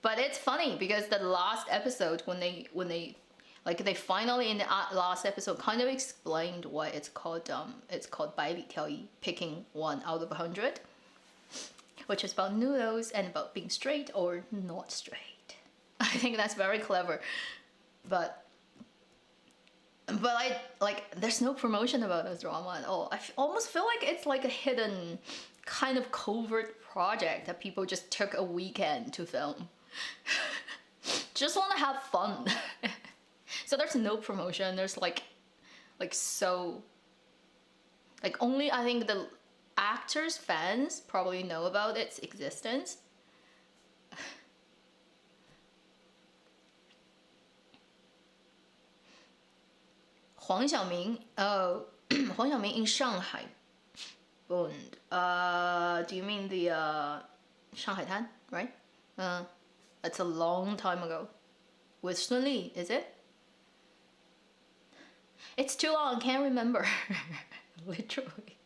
Speaker 1: But it's funny because the last episode, when they finally in the last episode kind of explained why it's called Bai Li Tiao Yi, picking 1 out of 100, which is about noodles and about being straight or not straight. I think that's very clever. But I there's no promotion about this drama at all. I almost feel like it's like a hidden kind of covert project that people just took a weekend to film. Just want to have fun. So there's no promotion. There's only I think the actors' fans probably know about its existence. Huang Xiaoming in Shanghai owned. Do you mean the Shanghai Tan, right? That's a long time ago. With Sun Li, is it? It's too long, can't remember. Literally.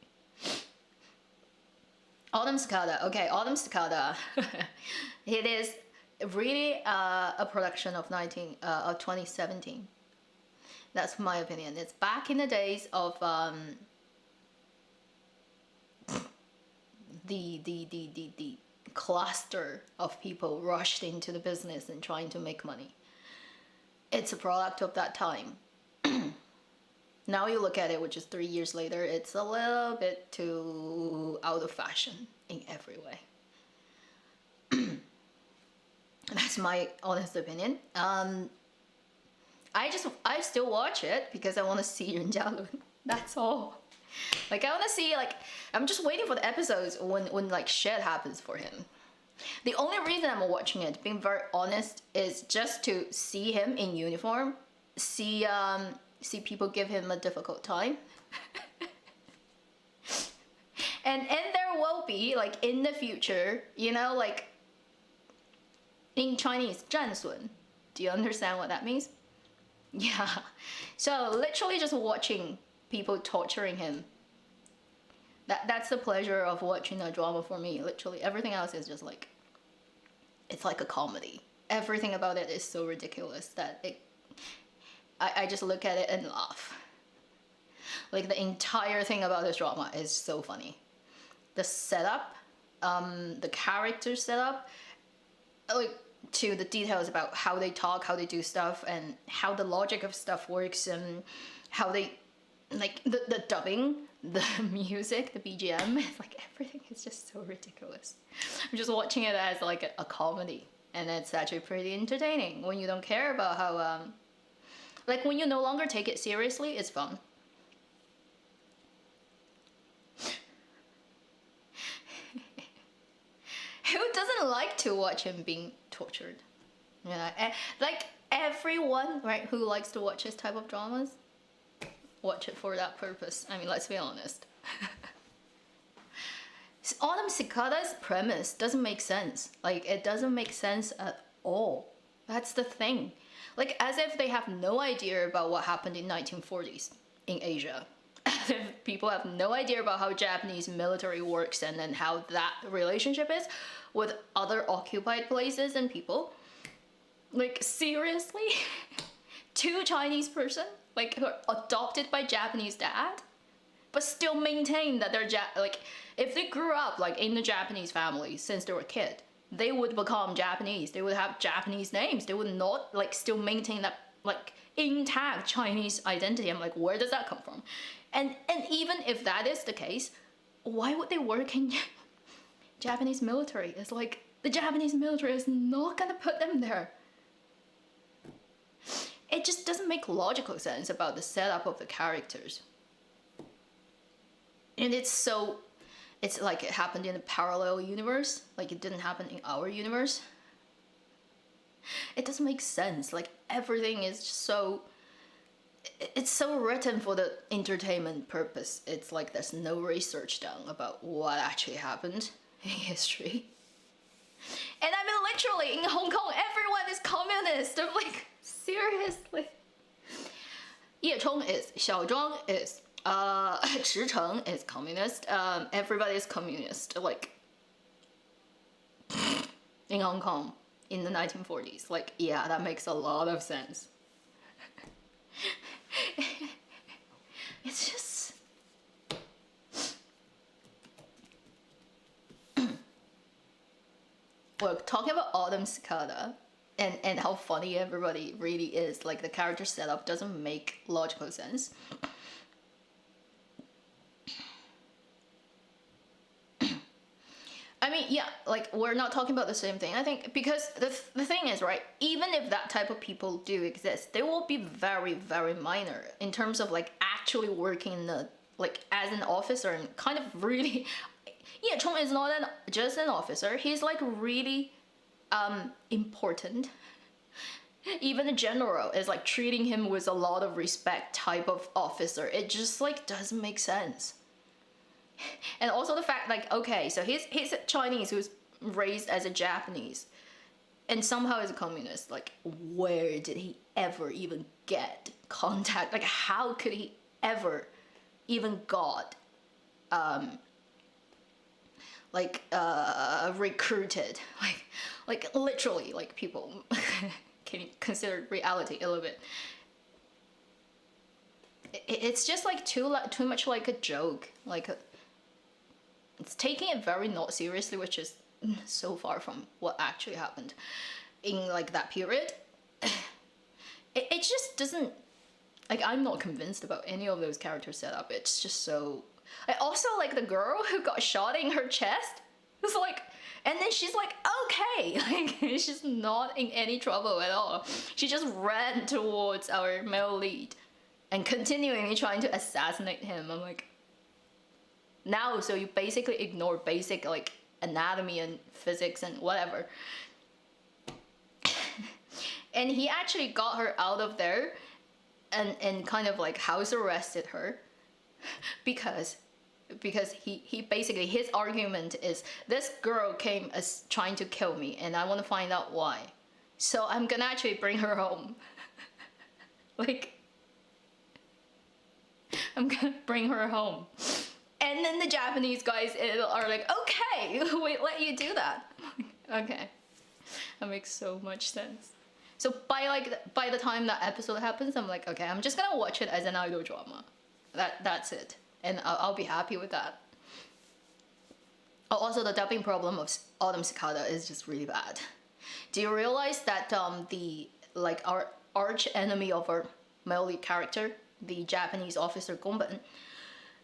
Speaker 1: Autumn Cicada. Okay, Autumn Cicada. It is really a production of 2017. That's my opinion. It's back in the days of the cluster of people rushed into the business and trying to make money. It's a product of that time. Now you look at it, which is 3 years later, it's a little bit too out of fashion in every way. That's my honest opinion. I still watch it because I want to see Yuan Jialun. That's all. Like, I want to see, like, I'm just waiting for the episodes when like shit happens for him. The only reason I'm watching it, being very honest, is just to see him in uniform, see people give him a difficult time. and there will be, like, in the future, you know, like, in Chinese, 战损. Do you understand what that means? Yeah. So literally just watching people torturing him. That's the pleasure of watching a drama for me. Literally everything else is just like, it's like a comedy. Everything about it is so ridiculous that I just look at it and laugh. Like, the entire thing about this drama is so funny. The setup, the character setup, like, to the details about how they talk, how they do stuff, and how the logic of stuff works, and how they, like, the dubbing, the music, the BGM, it's like, everything is just so ridiculous. I'm just watching it as like a comedy, and it's actually pretty entertaining when you don't care about how, like, when you no longer take it seriously, it's fun. Who doesn't like to watch him being tortured? You know, like, everyone, right, who likes to watch this type of dramas, watch it for that purpose. I mean, let's be honest. Autumn Cicada's premise doesn't make sense. Like, it doesn't make sense at all. That's the thing. Like, as if they have no idea about what happened in 1940s in Asia. As if people have no idea about how Japanese military works, and then how that relationship is with other occupied places and people. Like, seriously? 2 Chinese person, like, who are adopted by Japanese dad, but still maintain that they're like, if they grew up, like, in the Japanese family since they were a kid, they would become Japanese. They would have Japanese names. They would not, like, still maintain that, like, intact Chinese identity. I'm like, where does that come from? And even if that is the case, why would they work in Japanese military? It's like, the Japanese military is not gonna put them there. It just doesn't make logical sense about the setup of the characters. And it's like it happened in a parallel universe, like it didn't happen in our universe. It doesn't make sense. Like, everything is just so, it's so written for the entertainment purpose. It's like there's no research done about what actually happened in history. And I mean, literally, in Hong Kong, everyone is communist. I'm like, seriously. 叶冲 is, 小庄 is, 池诚 is communist. Everybody is communist. Like, in Hong Kong in the 1940s. Like, yeah, that makes a lot of sense. It's just... Look, talking about Autumn Cicada and how funny everybody really is, like, the character setup doesn't make logical sense. I mean, yeah, like, we're not talking about the same thing. I think because the thing is, right, even if that type of people do exist, they will be very, very minor in terms of, like, actually working in the, like, as an officer, and kind of really... Ye Chong is not just an officer. He's, like, really important. Even the general is, like, treating him with a lot of respect type of officer. It just, like, doesn't make sense. And also the fact, like, okay, so he's a Chinese who's raised as a Japanese and somehow is a communist. Like, where did he ever even get contact? Like, how could he ever even got recruited? Like Like literally, like people can consider reality a little bit. It's just like too much like a joke. Like it's taking it very not seriously, which is so far from what actually happened in like that period. It just doesn't, like, I'm not convinced about any of those characters set up. It's just so. I also like the girl who got shot in her chest. It's like, and then she's like, okay, like she's not in any trouble at all. She just ran towards our male lead and continually trying to assassinate him. I'm like, now, so you basically ignore basic like anatomy and physics and whatever. And he actually got her out of there and kind of like house arrested her because he basically, his argument is, this girl came as trying to kill me and I want to find out why. So I'm gonna actually bring her home. Like, I'm gonna bring her home. And then the Japanese guys are like, okay, we let you do that. Okay. That makes so much sense. So by the time that episode happens, I'm like, okay, I'm just gonna watch it as an idol drama. That's it. And I'll be happy with that. Also, the dubbing problem of Autumn Cicada is just really bad. Do you realize that our arch enemy of our male lead character, the Japanese officer Gonban,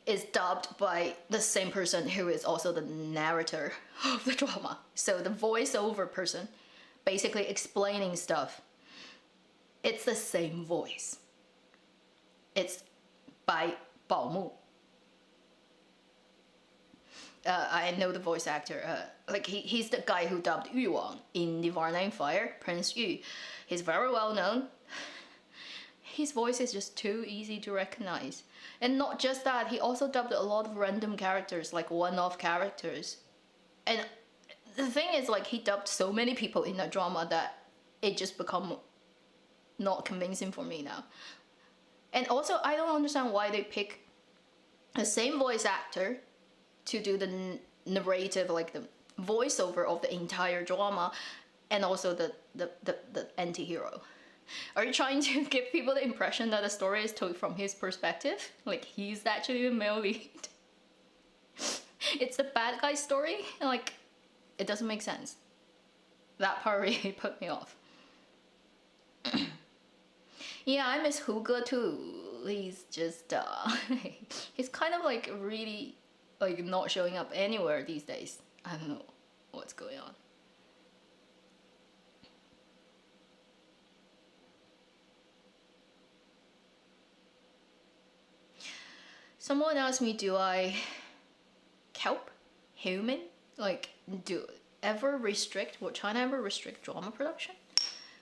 Speaker 1: is dubbed by the same person who is also the narrator of the drama. So the voiceover person basically explaining stuff, it's the same voice. It's by Bao Mu. I know the voice actor. Like he's the guy who dubbed Yu Wang in Nirvana in Fire, Prince Yu. He's very well known. His voice is just too easy to recognize. And not just that, he also dubbed a lot of random characters, like one-off characters. And the thing is, like, he dubbed so many people in that drama that it just become not convincing for me now. And also, I don't understand why they pick the same voice actor to do the narrative, like the voiceover of the entire drama, and also the anti-hero. Are you trying to give people the impression that the story is told from his perspective? Like he's actually the male lead? It's the bad guy story? Like, it doesn't make sense. That part really put me off. Yeah, I miss Hugo too. He's just, he's kind of like really like not showing up anywhere these days. I don't know what's going on. Someone asked me, do I kelp human? Like, do ever restrict, will China ever restrict drama production?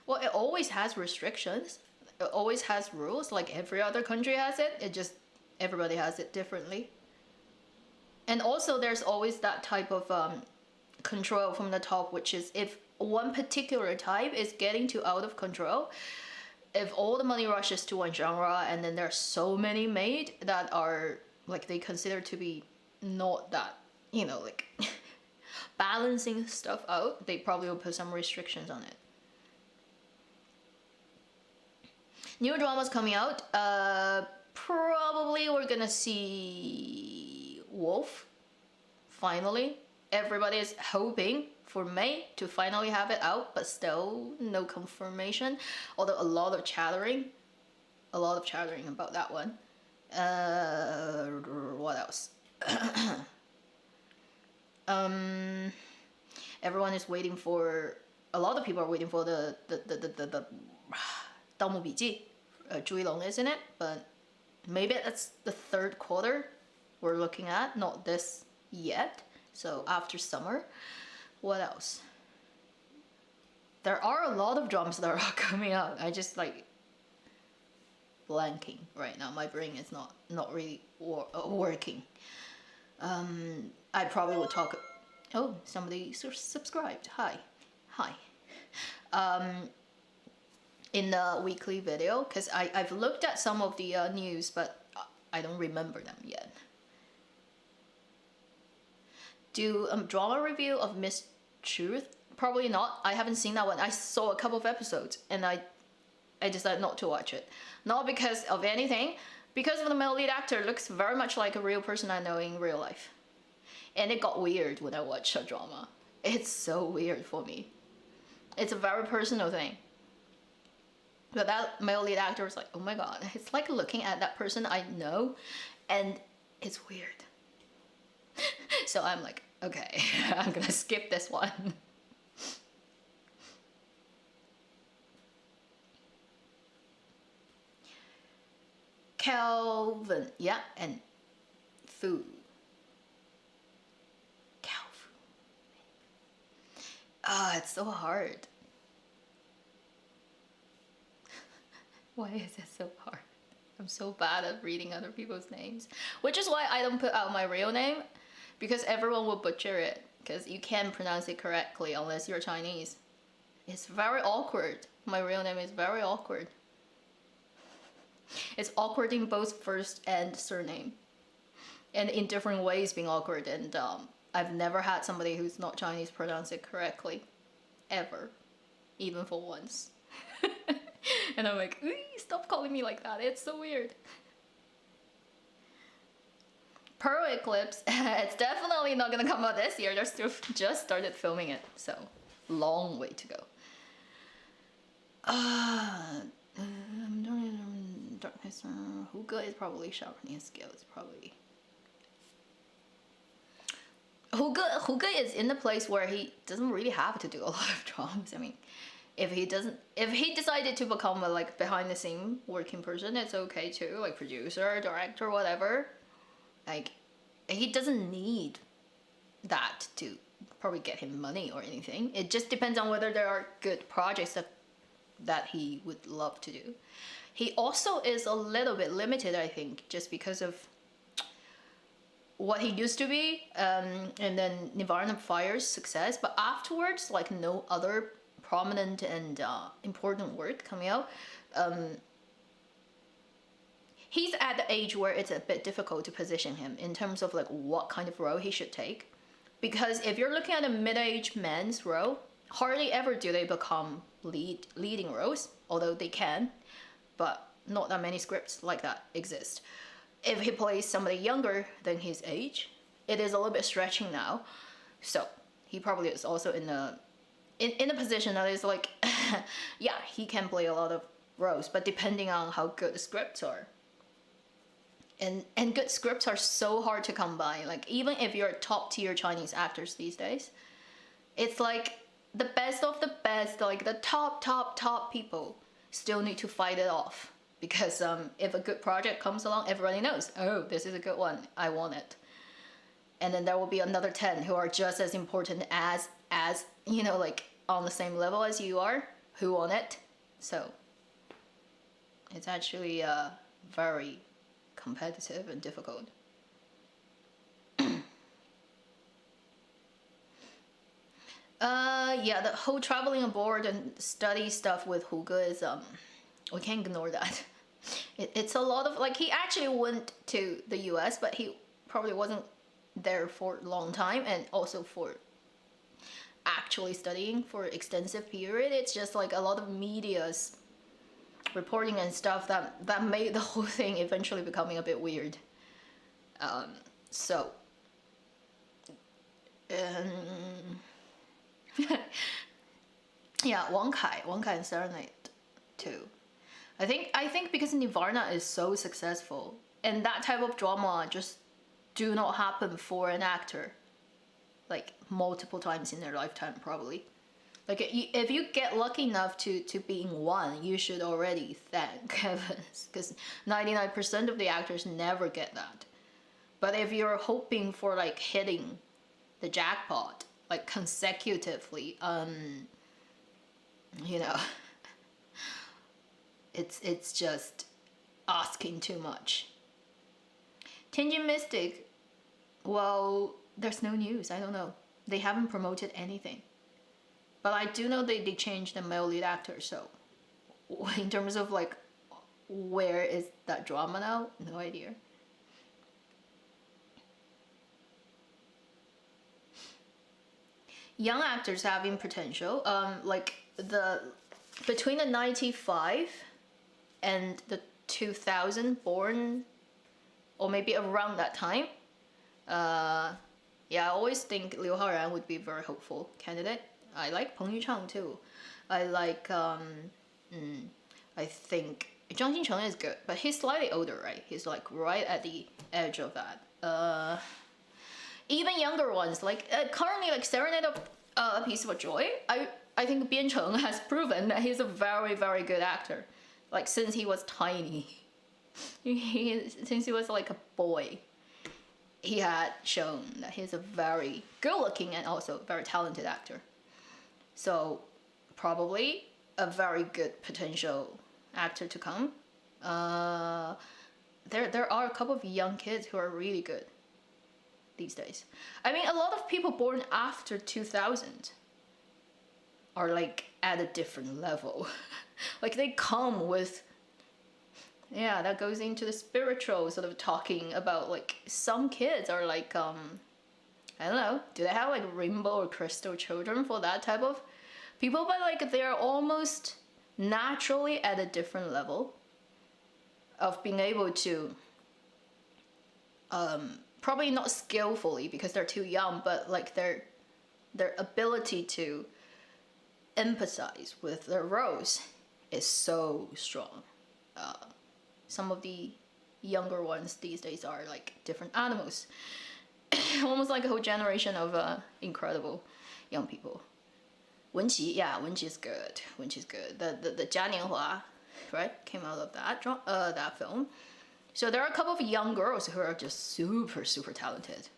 Speaker 1: Well, it always has restrictions. It always has rules, like every other country has it. It just, everybody has it differently. And also there's always that type of control from the top, which is if one particular type is getting too out of control, if all the money rushes to one genre and then there are so many made that are like they consider to be not that, you know, like balancing stuff out, they probably will put some restrictions on it. New dramas coming out, probably we're gonna see Wolf, finally. Everybody is hoping for May to finally have it out, but still no confirmation. Although a lot of chattering about that one. What else? Everyone is waiting for. A lot of people are waiting for the 盗墓笔记, 朱一龙, isn't it? But maybe that's the third quarter we're looking at, not this yet. So after summer. What else? There are a lot of dramas that are coming out. I just like blanking right now. My brain is not really working. I probably would talk. Oh, somebody subscribed. Hi. In the weekly video, because I've looked at some of the news, but I don't remember them yet. Do a drama review of Miss Truth Probably not. I haven't seen that one. I saw a couple of episodes and I decided not to watch it. Not because of anything, because of the male lead actor looks very much like a real person I know in real life. And it got weird when I watched a drama. It's so weird for me. It's a very personal thing. But that male lead actor was like, oh my god, it's like looking at that person I know and it's weird. So I'm like, okay, I'm gonna skip this one. Calvin, yeah, and Fu. Calvin. Ah, it's so hard. Why is it so hard? I'm so bad at reading other people's names. Which is why I don't put out my real name, because everyone will butcher it, because you can't pronounce it correctly unless you're Chinese. It's very awkward. My real name is very awkward. It's awkward in both first and surname. And in different ways being awkward, and I've never had somebody who's not Chinese pronounce it correctly. Ever. Even for once. And I'm like, stop calling me like that, it's so weird. Pearl Eclipse, it's definitely not gonna come out this year, they're just started filming it, so long way to go. Darkness, Huga is probably sharpening skill, it's probably... Huga is in the place where he doesn't really have to do a lot of dramas. I mean, if he decided to become a like behind the scene working person, it's okay too, like producer, director, whatever. Like, he doesn't need that to probably get him money or anything. It just depends on whether there are good projects that he would love to do. He also is a little bit limited, I think, just because of what he used to be, and then Nirvana Fire's success, but afterwards, like no other prominent and important work coming out. He's at the age where it's a bit difficult to position him in terms of like what kind of role he should take. Because if you're looking at a mid-aged man's role, hardly ever do they become leading roles, although they can, but not that many scripts like that exist. If he plays somebody younger than his age, it is a little bit stretching now. So he probably is also in a position that is like, yeah, he can play a lot of roles, but depending on how good the scripts are. And good scripts are so hard to come by. Like, even if you're top tier Chinese actors these days, it's like the best of the best, like the top people still need to fight it off. Because if a good project comes along, everybody knows, oh, this is a good one, I want it. And then there will be another 10 who are just as important as you know, like on the same level as you are, who want it. So it's actually very competitive and difficult. Yeah, the whole traveling abroad and study stuff with Huga is we can't ignore that. It's a lot of, like, he actually went to the US, but he probably wasn't there for a long time, and also for actually studying for extensive period. It's just like a lot of media's reporting and stuff that made the whole thing eventually becoming a bit weird. Yeah, Wang Kai and Serenade too. I think because Nirvana is so successful, and that type of drama just do not happen for an actor like multiple times in their lifetime, probably. Like, if you get lucky enough to be in one, you should already thank heavens, because 99% of the actors never get that. But if you're hoping for like hitting the jackpot like consecutively, you know, it's just asking too much. Tianjin Mystic, well, there's no news. I don't know. They haven't promoted anything. But I do know they changed the male lead actor, so in terms of like where is that drama now, no idea. young actors having potential. Like between the 95 and the 2000 born, or maybe around that time. Yeah, I always think Liu Haoran would be a very hopeful candidate. I like Peng Yuchang too. I like I think Zhang Xincheng is good, but he's slightly older, right? He's like right at the edge of that. Even younger ones, like currently, like Serenade of A Piece of Joy. I think Bian Cheng has proven that he's a very, very good actor. Like since he was tiny, since he was like a boy, he had shown that he's a very good-looking and also very talented actor. So probably a very good potential actor to come. There are a couple of young kids who are really good these days. I mean, a lot of people born after 2000 are like at a different level. Like they come with, yeah, that goes into the spiritual sort of talking about, like some kids are like I don't know, do they have like rainbow or crystal children for that type of people? But like they're almost naturally at a different level of being able to probably not skillfully because they're too young, but like their ability to empathize with their roles is so strong. Some of the younger ones these days are like different animals. Almost like a whole generation of incredible young people. Wenqi, yeah, Wenqi is good. Wenqi is good. The Jia Nianhua, right, came out of that film. So there are a couple of young girls who are just super, super talented.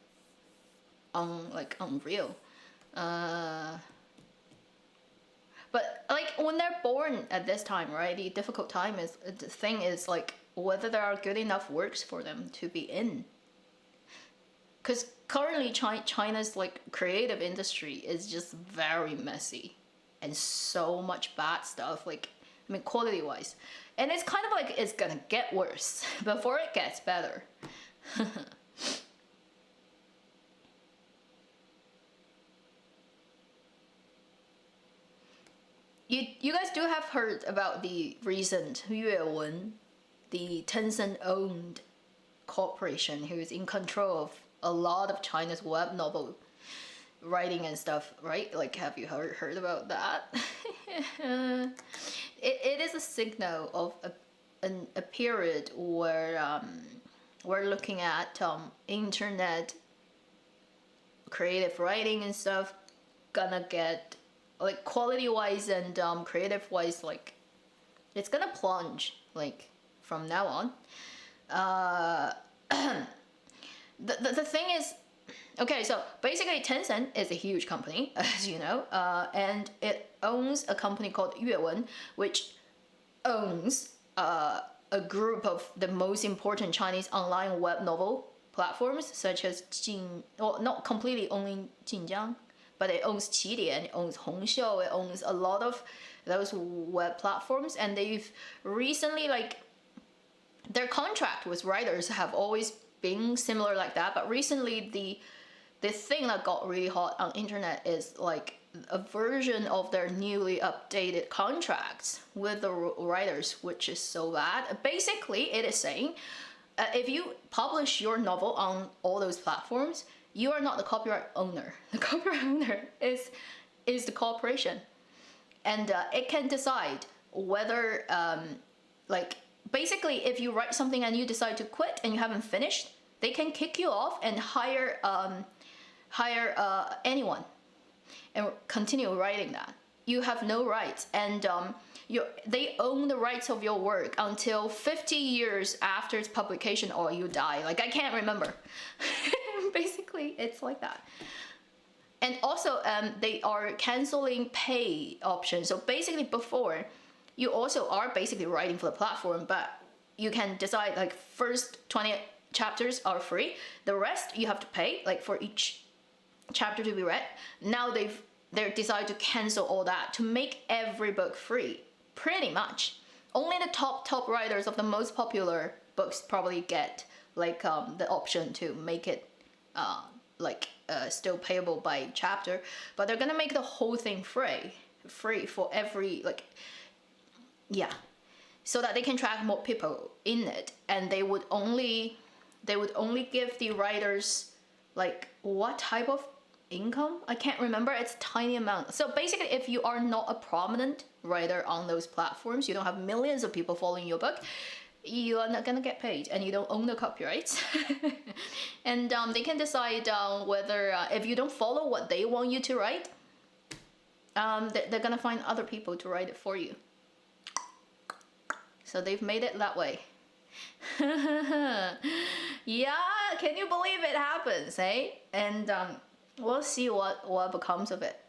Speaker 1: Like unreal. But like when they're born at this time, right? The difficult time is the thing is like whether there are good enough works for them to be in. Because currently China's like creative industry is just very messy and so much bad stuff. Like I mean, quality wise, and it's kind of like it's gonna get worse before it gets better. You guys do have heard about the recent Yuewen, the Tencent-owned corporation who is in control of a lot of China's web novel writing and stuff, right? Like, have you heard about that? It is a signal of a period where we're looking at internet creative writing and stuff gonna get like quality wise and creative wise, like it's gonna plunge like from now on. The thing is, okay, so basically Tencent is a huge company, as you know, and it owns a company called Yuewen, which owns a group of the most important Chinese online web novel platforms, such as well, not completely only Jinjiang, but it owns Qidian, it owns Hongxiu, it owns a lot of those web platforms, and they've recently, like, their contract with writers have always been similar like that, but recently the thing that got really hot on internet is like a version of their newly updated contracts with the writers, which is so bad. Basically, it is saying if you publish your novel on all those platforms, you are not the copyright owner. The copyright owner is the corporation, and it can decide whether like basically if you write something and you decide to quit and you haven't finished, they can kick you off and hire anyone and continue writing that. You have no rights, and they own the rights of your work until 50 years after its publication, or you die. Like, I can't remember. Basically, it's like that. And also, they are canceling pay options. So basically, before, you also are basically writing for the platform, but you can decide, like, first 20 chapters are free. The rest, you have to pay, like, for each chapter to be read. Now they decide to cancel all that to make every book free, pretty much. Only the top writers of the most popular books probably get like the option to make it like still payable by chapter, but they're gonna make the whole thing free for every, like, yeah, so that they can track more people in it, and they would only give the writers, like, what type of income? I can't remember. It's a tiny amount. So basically, if you are not a prominent writer on those platforms, you don't have millions of people following your book, you are not gonna get paid, and you don't own the copyrights. And they can decide whether if you don't follow what they want you to write, they're gonna find other people to write it for you. So they've made it that way. Yeah, can you believe it happens, eh? And we'll see what becomes of it.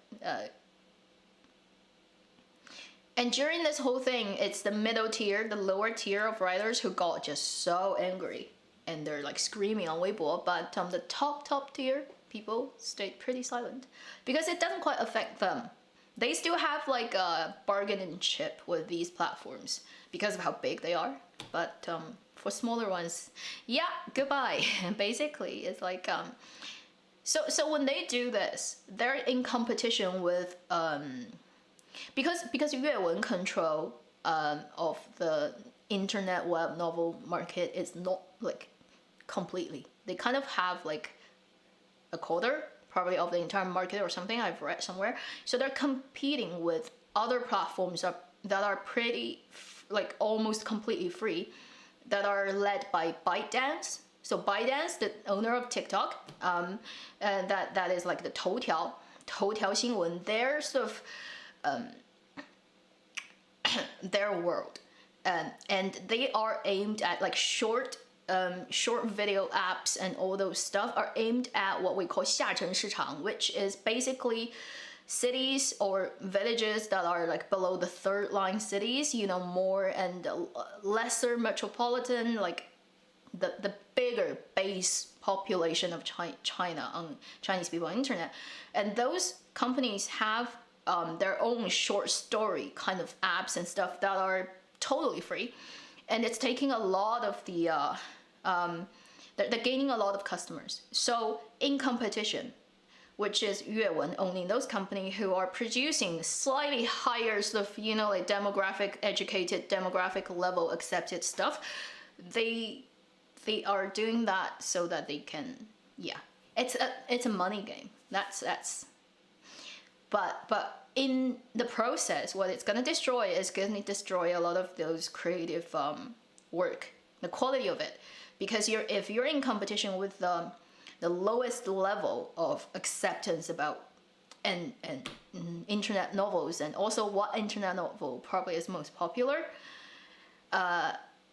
Speaker 1: And during this whole thing, it's the middle tier, the lower tier of writers who got just so angry, and they're like screaming on Weibo. But the top tier people stayed pretty silent because it doesn't quite affect them. They still have like a bargaining chip with these platforms because of how big they are. But for smaller ones, yeah, goodbye. Basically, it's like so when they do this, they're in competition with because Yuewen control of the internet web novel market is not like completely. They kind of have like a quarter probably of the entire market or something, I've read somewhere. So they're competing with other platforms that are pretty like almost completely free, that are led by ByteDance. So ByteDance, the owner of TikTok, and that is like the Toutiao新闻, their sort of their world, and they are aimed at like short video apps, and all those stuff are aimed at what we call 下沉市场, which is basically cities or villages that are like below the third line cities, you know, more and lesser metropolitan, like the bigger base population of China on Chinese people on internet. And those companies have their own short story kind of apps and stuff that are totally free, and it's taking a lot of the they're gaining a lot of customers. So in competition, which is Yuewen owning those companies who are producing slightly higher sort of, you know, like demographic educated, demographic level accepted stuff, they are doing that so that they can, yeah, it's a money game. That's but in the process, what it's gonna destroy is gonna destroy a lot of those creative work, the quality of it, because if you're in competition with the lowest level of acceptance about and internet novels, and also what internet novel probably is most popular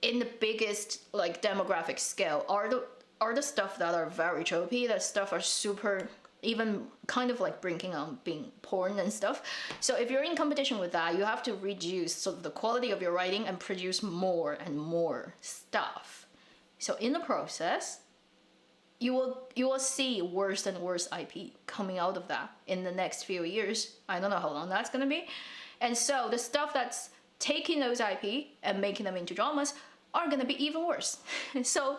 Speaker 1: in the biggest like demographic scale are the stuff that are very tropey, that stuff are super, even kind of like bringing on being porn and stuff. So if you're in competition with that, you have to reduce sort of the quality of your writing and produce more and more stuff. So in the process, you will see worse and worse IP coming out of that in the next few years. I don't know how long that's gonna be. And so the stuff that's taking those IP and making them into dramas are gonna be even worse. So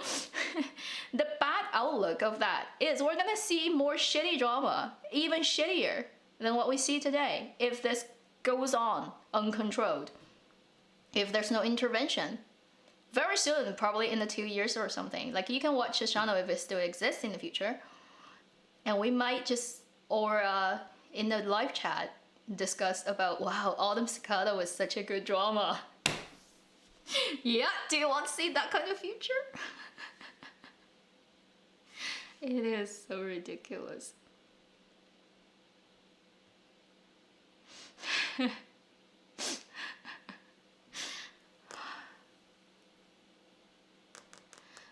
Speaker 1: the bad outlook of that is we're gonna see more shitty drama, even shittier than what we see today, if this goes on uncontrolled, if there's no intervention. Very soon, probably in the 2 years or something, like you can watch the channel if it still exists in the future, and we might just, or in the live chat, discuss about, wow, Autumn Cicada was such a good drama. Yeah, do you want to see that kind of future? It is so ridiculous.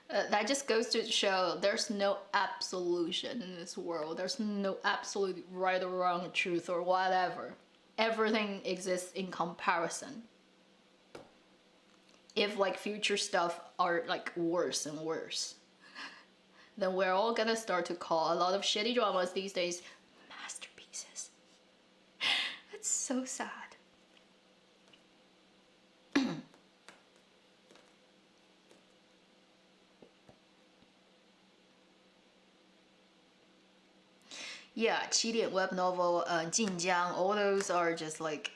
Speaker 1: That just goes to show there's no absolution in this world. There's no absolute right or wrong, truth or whatever. Everything exists in comparison. If like future stuff are like worse and worse, then we're all gonna start to call a lot of shitty dramas these days masterpieces. That's so sad. Yeah, 起点 web novel, 晋江, all those are just like,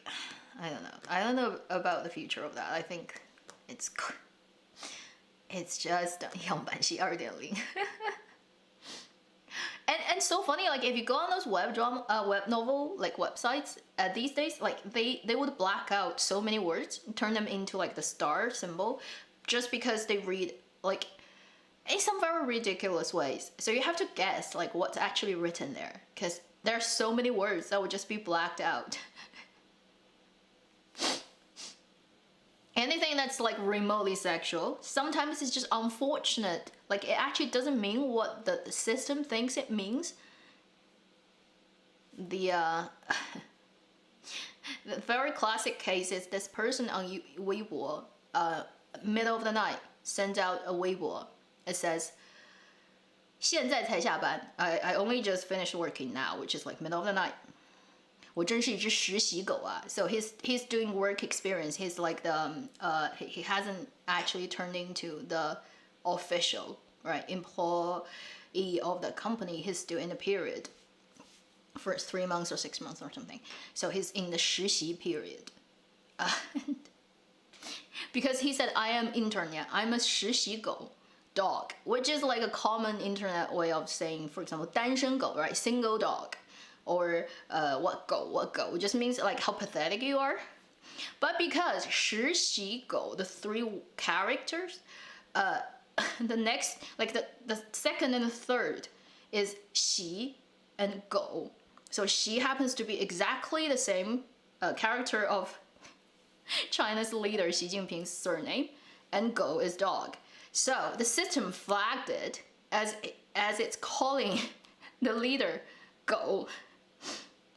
Speaker 1: I don't know. I don't know about the future of that. I think it's just 样板戏2.0. And so funny, like if you go on those web novel like websites these days, like they would black out so many words, turn them into like the star symbol, just because they read like in some very ridiculous ways. So you have to guess like what's actually written there, because there are so many words that would just be blacked out. Anything that's like remotely sexual, sometimes it's just unfortunate. Like it actually doesn't mean what the system thinks it means. The very classic case is this person on Weibo, middle of the night, sends out a Weibo. It says, 现在才下班. I only just finished working now, which is like middle of the night. 我真是一只实习狗啊. So he's doing work experience. He's like the he hasn't actually turned into the official, right, employee of the company. He's still in the period, first 3 months or 6 months or something. So he's in the 实习 period. Because he said, I am intern, yeah, I'm a 实习狗dog, which is like a common internet way of saying, for example, 单身狗, right, single dog. Or what go just means like how pathetic you are. But because 实习狗, the 3 characters, the next, like the second and the third is 习 and 狗. So 习 happens to be exactly the same character of China's leader Xi Jinping's surname, and 狗is dog. So the system flagged it as it's calling the leader 狗.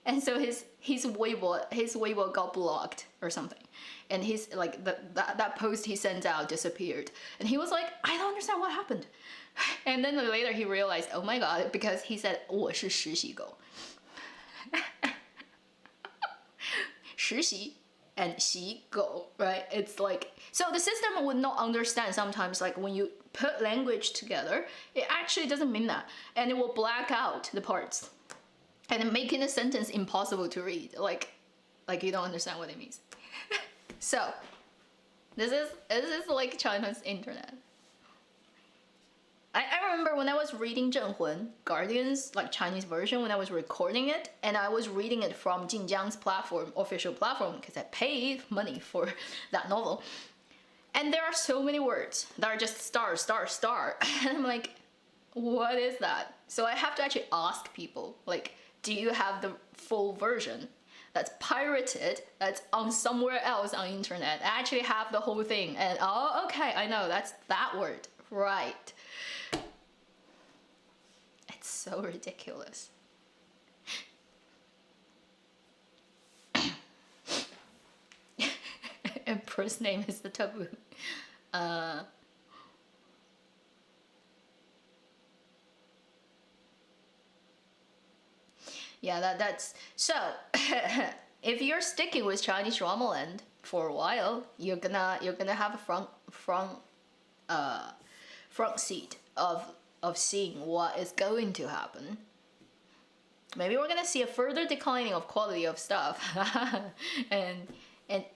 Speaker 1: And so his Weibo got blocked or something, and his like that post he sent out disappeared, and he was like, I don't understand what happened. And then later he realized, oh my god, because he said 我是实习狗. 实习 and 习狗, right? It's like, so the system would not understand sometimes, like when you put language together, it actually doesn't mean that, and it will black out the parts. And making a sentence impossible to read, like you don't understand what it means. So this is like China's internet. I remember when I was reading 镇魂, Guardian's like Chinese version, when I was recording it, and I was reading it from Jinjiang's platform, official platform, because I paid money for that novel. And there are so many words that are just star, star, star. And I'm like, what is that? So I have to actually ask people, like, do you have the full version that's pirated, that's on somewhere else on internet? I actually have the whole thing, and oh, okay, I know, that's that word, right. It's so ridiculous. Emperor's name is the taboo. Yeah, that's so. If you're sticking with Chinese drama land for a while, you're gonna have a front seat of seeing what is going to happen. Maybe we're gonna see a further declining of quality of stuff, and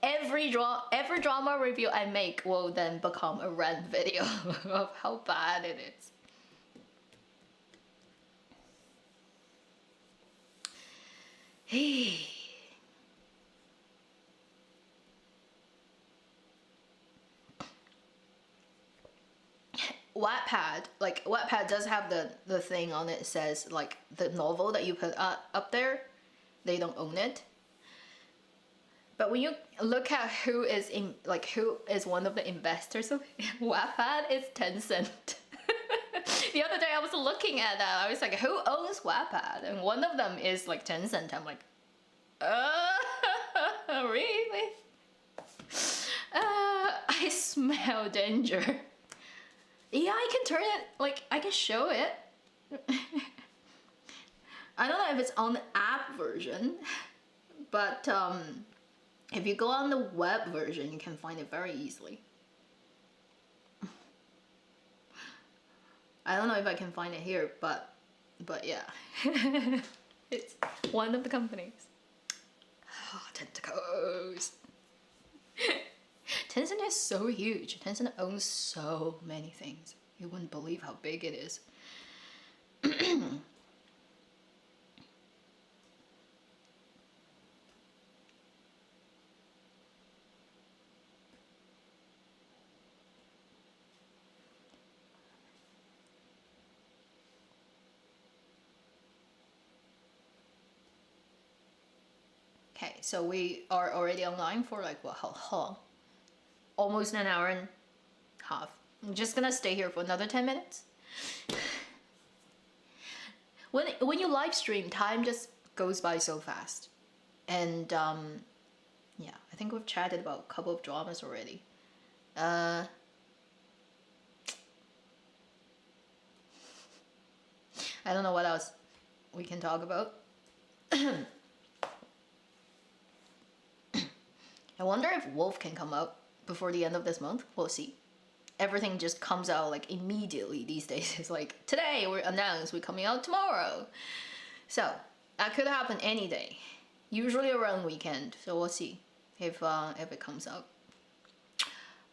Speaker 1: every drama review I make will then become a rant video of how bad it is. Hey. Wattpad does have the thing on it. It says like the novel that you put up there, they don't own it. But when you look at who is one of the investors of Wattpad, it's Tencent. The other day I was looking at that, I was like, who owns Wattpad? And one of them is like Tencent. I'm like, really? I smell danger. Yeah, I can turn it, like, I can show it. I don't know if it's on the app version, but if you go on the web version, you can find it very easily. I don't know if I can find it here, but yeah. It's one of the companies. Oh, tentacles. Tencent is so huge. Tencent owns so many things. You wouldn't believe how big it is. Okay, so we are already online for like what, how long? Almost an hour and a half. I'm just gonna stay here for another 10 minutes. When you live stream, time just goes by so fast. And yeah, I think we've chatted about a couple of dramas already. I don't know what else we can talk about. I wonder if Wolf can come out before the end of this month. We'll see. Everything just comes out like immediately these days. It's like, today we're announced we're coming out tomorrow. So that could happen any day. Usually around weekend. So we'll see if it comes out.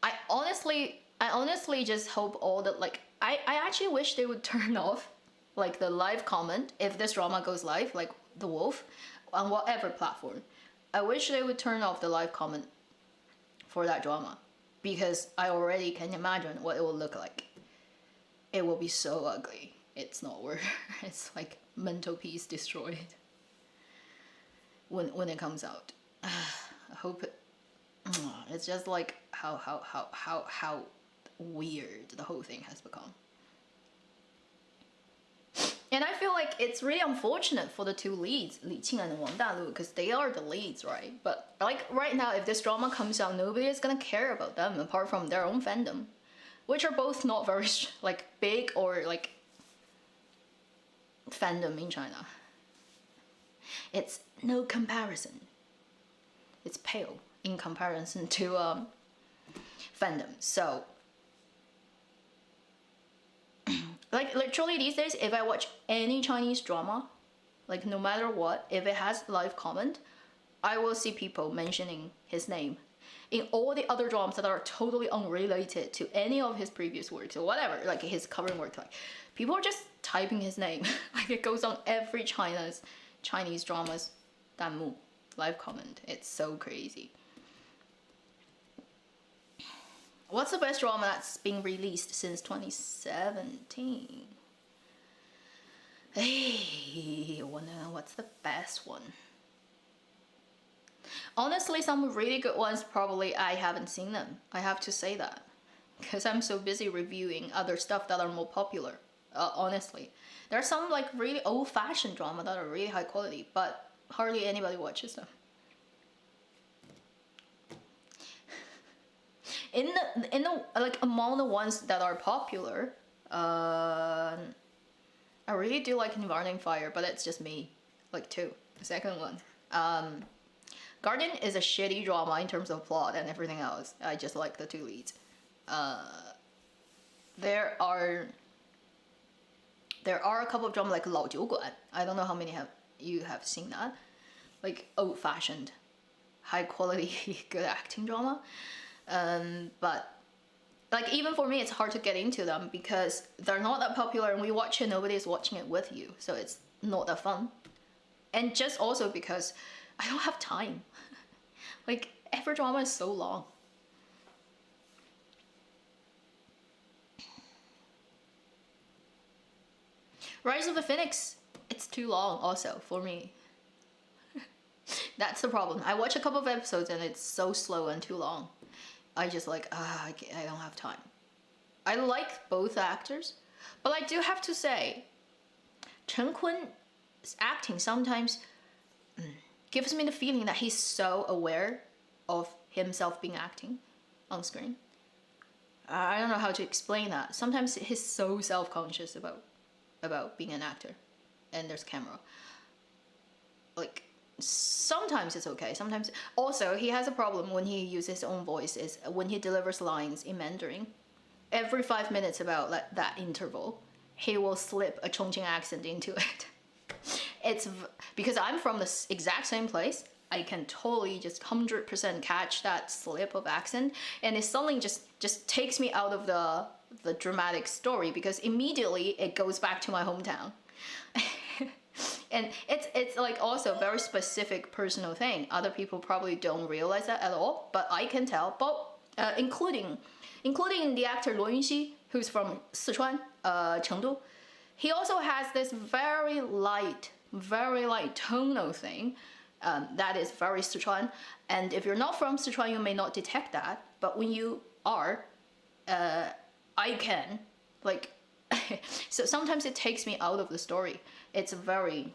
Speaker 1: I honestly just hope all that, like, I actually wish they would turn off like the live comment if this drama goes live, like The Wolf, on whatever platform. I wish they would turn off the live comment for that drama, because I already can imagine what it will look like. It will be so ugly. It's not worth it. It's like mental peace destroyed when it comes out. I hope it, it's just like how weird the whole thing has become. And I feel like it's really unfortunate for the two leads, Li Qing and Wang Dalu, because they are the leads, right? But like right now, if this drama comes out, nobody is gonna care about them apart from their own fandom, which are both not very like big or like fandom in China. It's no comparison. It's pale in comparison to fandom. So like literally these days, if I watch any Chinese drama, like no matter what, if it has live comment, I will see people mentioning his name. In all the other dramas that are totally unrelated to any of his previous works or whatever, like his covering work, like people are just typing his name. Like it goes on every Chinese dramas danmu live comment. It's so crazy. What's the best drama that's been released since 2017? Hey, I wonder what's the best one. Honestly, some really good ones, probably I haven't seen them. I have to say that. Because I'm so busy reviewing other stuff that are more popular. Honestly. There are some like really old-fashioned drama that are really high quality, but hardly anybody watches them. In the like among the ones that are popular, I really do like Nirvana Fire, but it's just me. Like two. The second one. Garden is a shitty drama in terms of plot and everything else. I just like the two leads. There are a couple of dramas like 老酒馆. I don't know how many you have seen that. Like old-fashioned, high-quality, good acting drama. But like even for me, it's hard to get into them because they're not that popular, and we watch it, nobody's watching it with you, so it's not that fun. And just also because I don't have time. Like every drama is so long. Rise of the Phoenix, it's too long also for me. That's the problem. I watch a couple of episodes and it's so slow and too long. I just like, I don't have time. I like both actors, but I do have to say, Chen Kun's acting sometimes gives me the feeling that he's so aware of himself being acting on screen. I don't know how to explain that. Sometimes he's so self-conscious about being an actor, and there's camera. Like, sometimes it's okay, sometimes... Also, he has a problem when he uses his own voice, is when he delivers lines in Mandarin. Every 5 minutes about that interval, he will slip a Chongqing accent into it. because I'm from the exact same place. I can totally just 100% catch that slip of accent, and it suddenly just takes me out of the dramatic story, because immediately it goes back to my hometown. And it's like also a very specific personal thing. Other people probably don't realize that at all, but I can tell. But including the actor Luo Yunxi, who's from Sichuan, Chengdu. He also has this very light tonal thing that is very Sichuan. And if you're not from Sichuan, you may not detect that. But when you are, I can. Like, so sometimes it takes me out of the story. It's a very,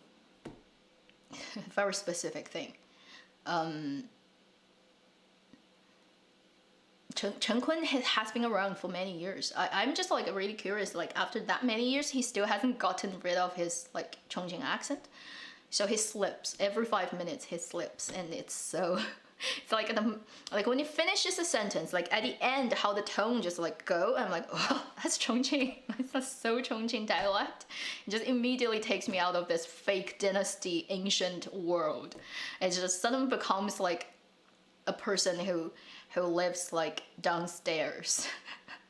Speaker 1: very specific thing. Chen Kun has been around for many years. I'm just like really curious, like after that many years, he still hasn't gotten rid of his like Chongqing accent. So he slips every 5 minutes. He slips, and it's so. It's like when he finishes a sentence, like at the end, how the tone just like go. I'm like, oh, that's Chongqing. That's so Chongqing dialect. It just immediately takes me out of this fake dynasty, ancient world. It just suddenly becomes like a person who lives like downstairs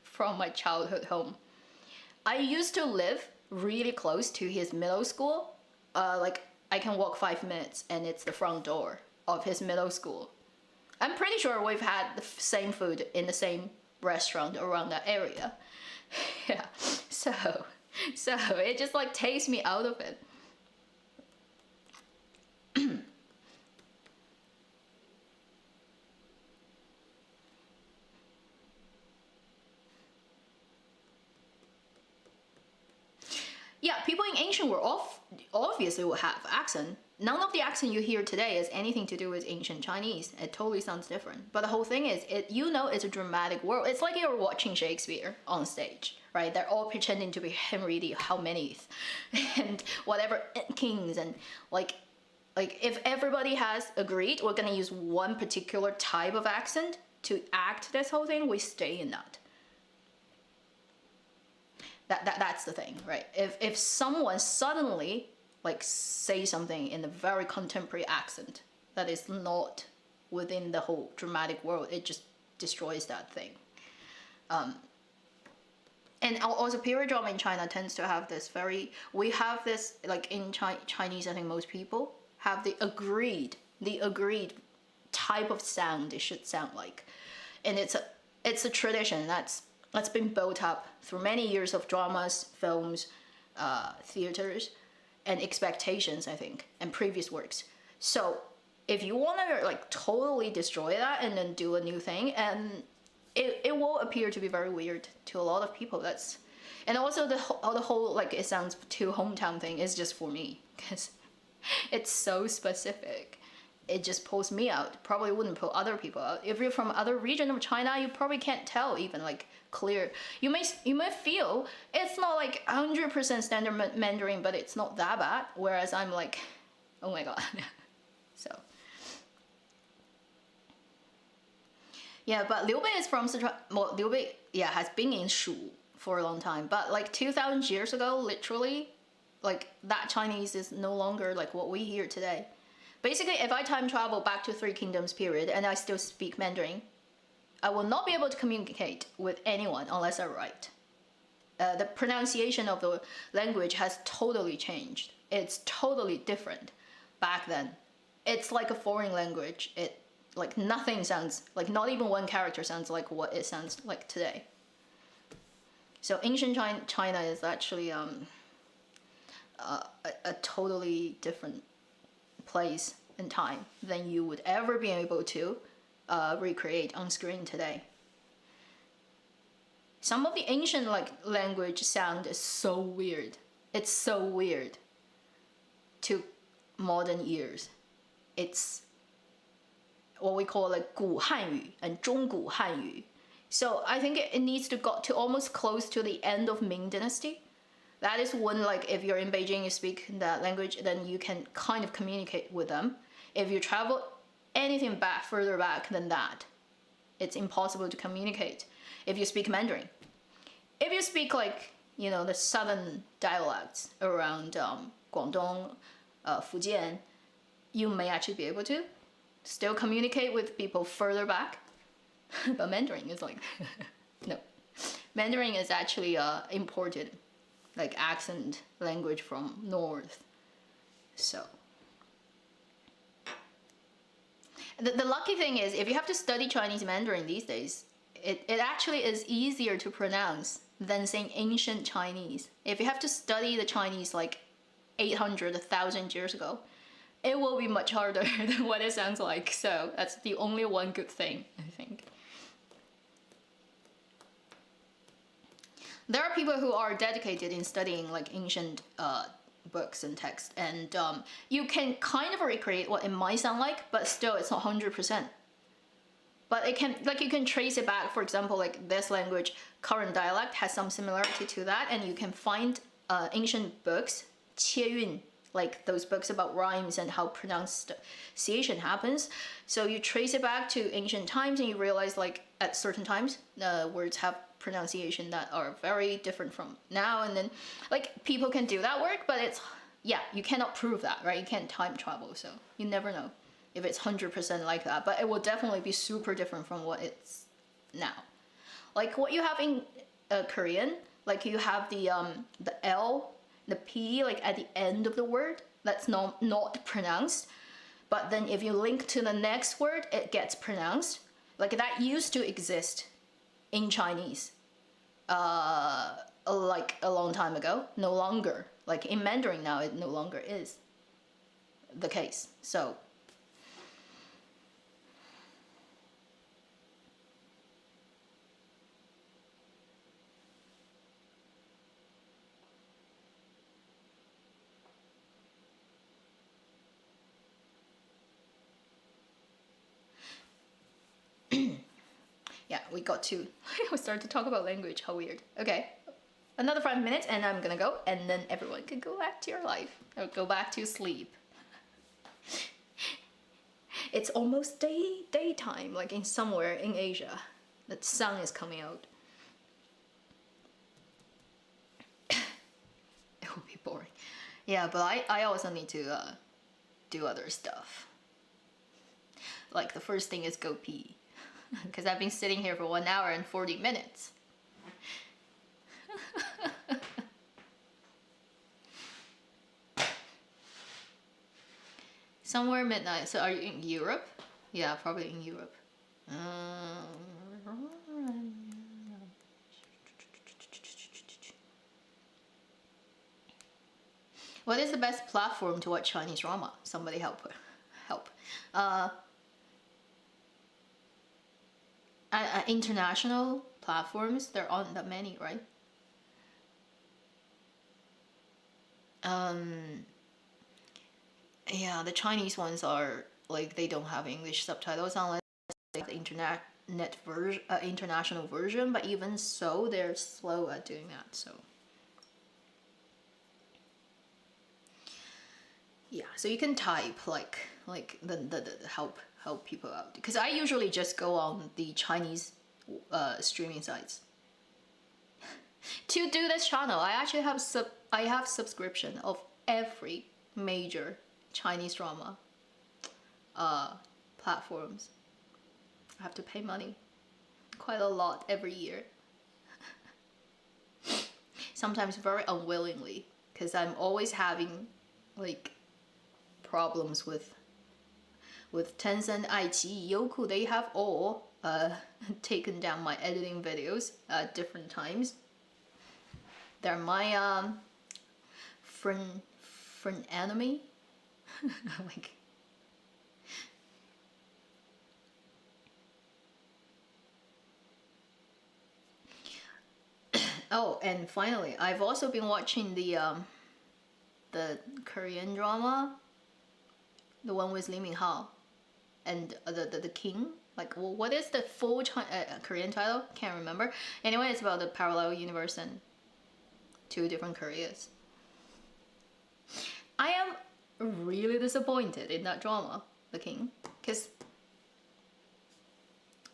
Speaker 1: from my childhood home. I used to live really close to his middle school. Like I can walk 5 minutes and it's the front door of his middle school. I'm pretty sure we've had the same food in the same restaurant around that area. Yeah, so it just like takes me out of it. Yeah, people in ancient world obviously will have accent. None of the accent you hear today has anything to do with ancient Chinese. It totally sounds different. But the whole thing is, it's a dramatic world. It's like you're watching Shakespeare on stage, right? They're all pretending to be Henry the How manyth and whatever kings, and like if everybody has agreed we're gonna use one particular type of accent to act this whole thing, we stay in that. That's the thing, right? If someone suddenly like say something in a very contemporary accent that is not within the whole dramatic world, it just destroys that thing. And also period drama in China tends to have this we have this like in Chinese, I think most people have the agreed type of sound it should sound like, and it's a tradition that's been built up through many years of dramas, films, theaters, and expectations, I think, and previous works. So if you want to like totally destroy that and then do a new thing, and it will appear to be very weird to a lot of people. And also the whole like it sounds too hometown thing is just for me, because it's so specific. It just pulls me out. Probably wouldn't pull other people out. If you're from other region of China, you probably can't tell even like clear. You may feel it's not like 100% standard Mandarin, but it's not that bad. Whereas I'm like, oh my god. So yeah, but Liu Bei is from Sichuan. Well, Liu Bei has been in Shu for a long time, but like 2,000 years ago, literally, like that Chinese is no longer like what we hear today. Basically, if I time travel back to Three Kingdoms period and I still speak Mandarin, I will not be able to communicate with anyone unless I write. The pronunciation of the language has totally changed. It's totally different back then. It's like a foreign language. It like nothing sounds like, not even one character sounds like what it sounds like today. So ancient China is actually a totally different place and time than you would ever be able to recreate on screen today. Some of the ancient like language sound is so weird. It's so weird to modern ears. It's what we call like 古汉语 and 中古汉语. So I think it needs to go to almost close to the end of Ming Dynasty. That is when, like, if you're in Beijing, you speak that language, then you can kind of communicate with them. If you travel anything further back than that, it's impossible to communicate if you speak Mandarin. If you speak, like, you know, the southern dialects around Guangdong, Fujian, you may actually be able to still communicate with people further back. But Mandarin is like, no. Mandarin is actually imported, like accent language from north. So the lucky thing is, if you have to study Chinese Mandarin these days, it actually is easier to pronounce than saying ancient Chinese. If you have to study the Chinese like 800, 1,000 years ago, it will be much harder than what it sounds like. So that's the only one good thing, I think. There are people who are dedicated in studying like ancient books and texts, and you can kind of recreate what it might sound like, but still it's not 100%. But it can, like, you can trace it back. For example, like this language, current dialect has some similarity to that, and you can find ancient books, 切韵, like those books about rhymes and how pronunciation happens. So you trace it back to ancient times, and you realize like at certain times words have pronunciation that are very different from now, and then like people can do that work, but it's, yeah, you cannot prove that, right? You can't time travel, so you never know if it's 100% like that, but it will definitely be super different from what it's now. Like what you have in Korean, like you have the L, the P, like at the end of the word, that's not pronounced, but then if you link to the next word, it gets pronounced. Like that used to exist in Chinese like a long time ago, no longer. Like in Mandarin now, it no longer is the case. So yeah, we got to we started to talk about language. How weird. Okay, another 5 minutes and I'm gonna go, and then everyone can go back to your life or go back to sleep. It's almost daytime, like in somewhere in Asia. The sun is coming out. It will be boring. Yeah, but I also need to do other stuff. Like the first thing is go pee. Because I've been sitting here for 1 hour and 40 minutes. Somewhere midnight. So are you in Europe? Yeah, probably in Europe. What is the best platform to watch Chinese drama? Somebody help. International platforms, there aren't that many, right? Yeah, the Chinese ones are like, they don't have English subtitles unless they have the international version, but even so, they're slow at doing that. So yeah, so you can type like the help people out, because I usually just go on the Chinese streaming sites to do this channel. I actually have subscription of every major Chinese drama platforms. I have to pay money, quite a lot every year. Sometimes very unwillingly, because I'm always having like problems with Tencent, iQIYI, Youku. They have all taken down my editing videos at different times. They're my friend enemy. Like, oh, and finally, I've also been watching the Korean drama, the one with Lee Min-ho and the king. Like, well, what is the full Korean title? Can't remember. Anyway, it's about the parallel universe and 2 different Koreas. I am really disappointed in that drama, The King, because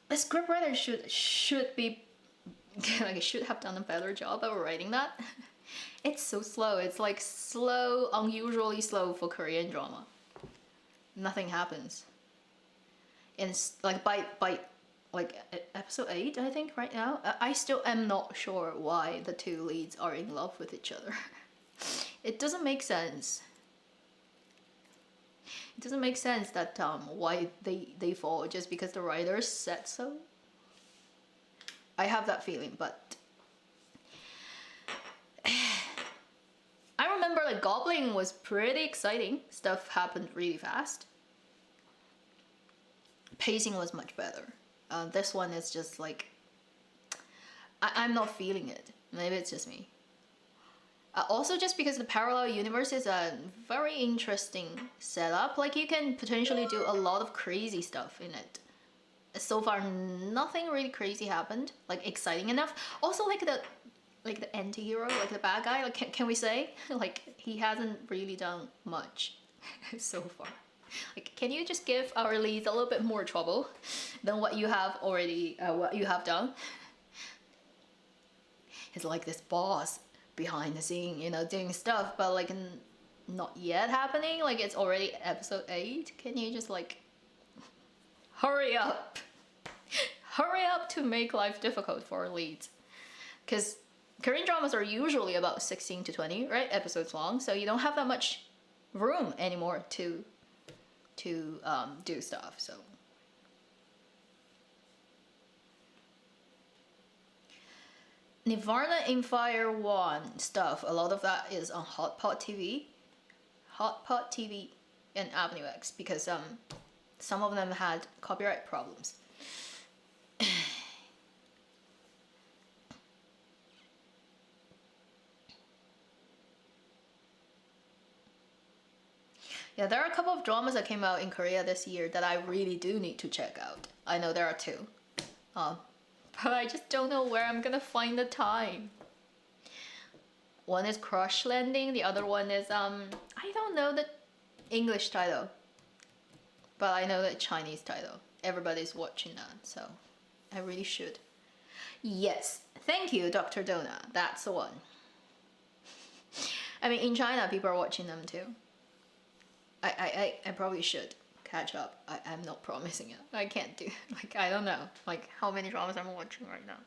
Speaker 1: the scriptwriter should be like, should have done a better job of writing that. It's so slow. It's like slow, unusually slow for Korean drama. Nothing happens. And like by like episode 8, I think right now, I still am not sure why the two leads are in love with each other. It doesn't make sense. It doesn't make sense that why they fall just because the writers said so. I have that feeling, but I remember like Goblin was pretty exciting. Stuff happened really fast. Pacing was much better. This one is just like I'm not feeling it. Maybe it's just me. Also, just because the parallel universe is a very interesting setup. Like you can potentially do a lot of crazy stuff in it. So far, nothing really crazy happened. Like exciting enough. Also, like the anti-hero, like the bad guy. Like can we say like he hasn't really done much so far. Like, can you just give our leads a little bit more trouble than what you have already, what you have done? It's like this boss behind the scene, you know, doing stuff, but like not yet happening. Like it's already episode 8. Can you just like hurry up? Hurry up to make life difficult for our leads. Because Korean dramas are usually about 16 to 20, right? Episodes long, so you don't have that much room anymore to do stuff. So Nirvana in Fire 1 stuff, a lot of that is on Hotpot TV and AvenueX because some of them had copyright problems. Yeah, there are a couple of dramas that came out in Korea this year that I really do need to check out. I know there are 2. But I just don't know where I'm gonna find the time. One is Crush Landing, the other one is, I don't know the English title. But I know the Chinese title. Everybody's watching that, so I really should. Yes, thank you, Dr. Dona. That's the one. I mean, in China, people are watching them too. I probably should catch up. I'm not promising it. I can't do, like, I don't know, like, how many dramas I'm watching right now.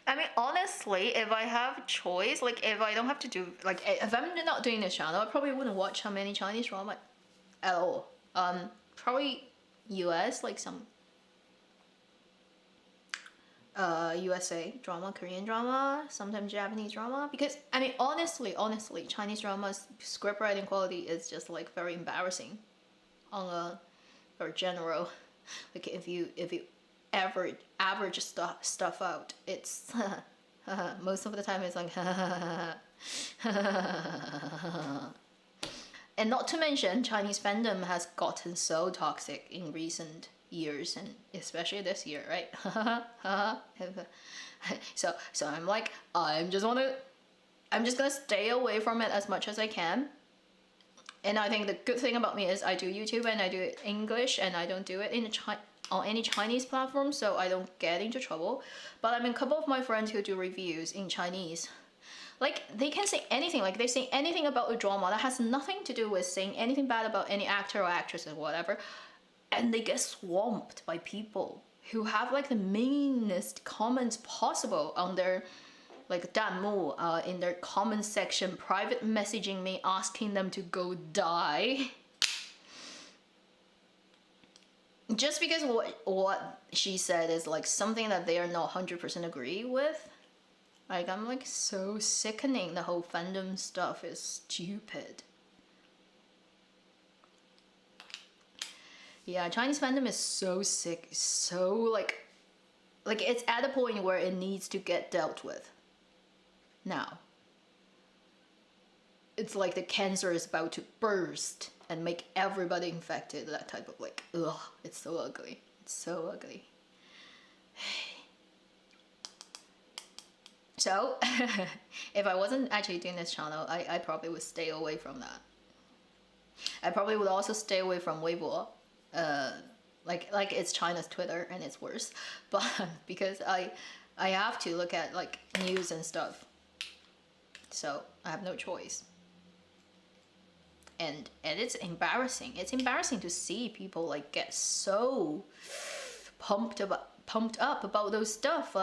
Speaker 1: I mean, honestly, if I have choice, like, if I don't have to do, like, if I'm not doing this channel, I probably wouldn't watch how many Chinese drama at all. Probably US, like some USA drama, Korean drama, sometimes Japanese drama, because I mean honestly Chinese drama's script writing quality is just like very embarrassing on a very general, like if you average stuff out, it's most of the time it's like and not to mention Chinese fandom has gotten so toxic in recent years, and especially this year, right? so I'm like, I'm just gonna stay away from it as much as I can. And I think the good thing about me is I do YouTube and I do it English, and I don't do it in on any Chinese platform, so I don't get into trouble. But I mean, a couple of my friends who do reviews in Chinese, like, they can say anything, like they say anything about a drama that has nothing to do with saying anything bad about any actor or actress or whatever, and they get swamped by people who have like the meanest comments possible on their like danmu, in their comment section, private messaging me, asking them to go die. Just because what she said is like something that they are not 100% agree with. Like, I'm like so sickening. The whole fandom stuff is stupid. Yeah, Chinese fandom is so sick, so like it's at a point where it needs to get dealt with. Now. It's like the cancer is about to burst and make everybody infected, that type of like, ugh, it's so ugly. It's so ugly. So, if I wasn't actually doing this channel, I probably would stay away from that. I probably would also stay away from Weibo. like it's China's Twitter and it's worse, but because I have to look at like news and stuff, so I have no choice. And it's embarrassing. It's embarrassing to see people like get so pumped up about those stuff.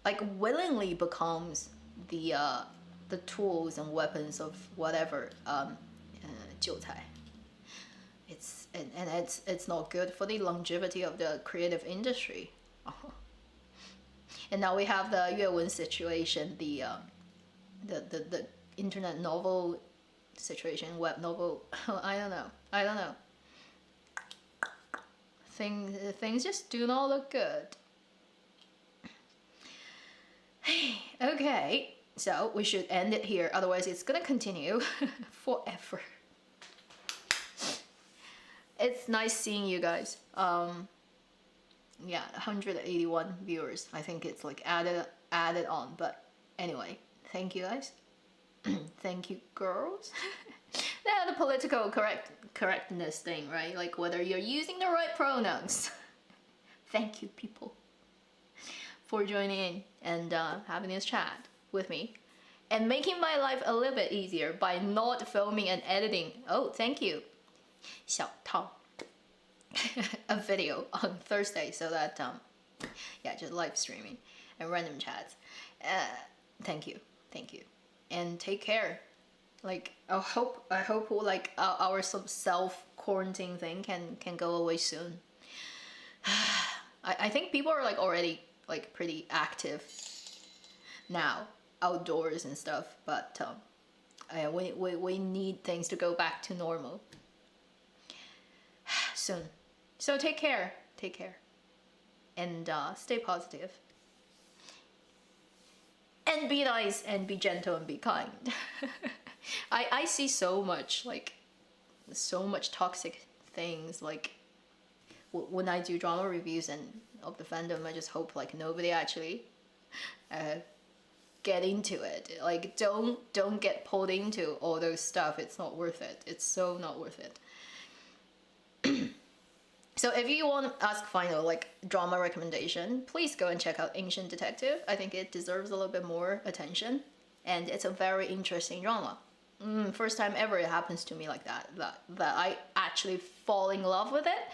Speaker 1: Like willingly becomes the tools and weapons of whatever 韭菜. It's not good for the longevity of the creative industry. And now we have the 粤文 situation, the internet novel situation, web novel. I don't know. Things just do not look good. Okay, so we should end it here, otherwise it's gonna continue forever. It's nice seeing you guys. Yeah, 181 viewers. I think it's like added on, but anyway, thank you guys. Thank you, girls. Yeah, the political correctness thing, right? Like whether you're using the right pronouns. Thank you, people, for joining in and having this chat with me and making my life a little bit easier by not filming and editing. Oh, thank you, 小套. A video on Thursday, so that yeah, just live streaming and random chats. Thank you, and take care. Like I hope like our self quarantine thing can go away soon. I think people are like already like pretty active now outdoors and stuff, but we need things to go back to normal soon. So take care, and stay positive, and be nice, and be gentle, and be kind. I see so much toxic things. Like when I do drama reviews and of the fandom, I just hope like nobody actually get into it. Like don't get pulled into all those stuff. It's not worth it. It's so not worth it. So if you want to ask final like drama recommendation, please go and check out Ancient Detective. I think it deserves a little bit more attention, and it's a very interesting drama. First time ever it happens to me like that I actually fell in love with it.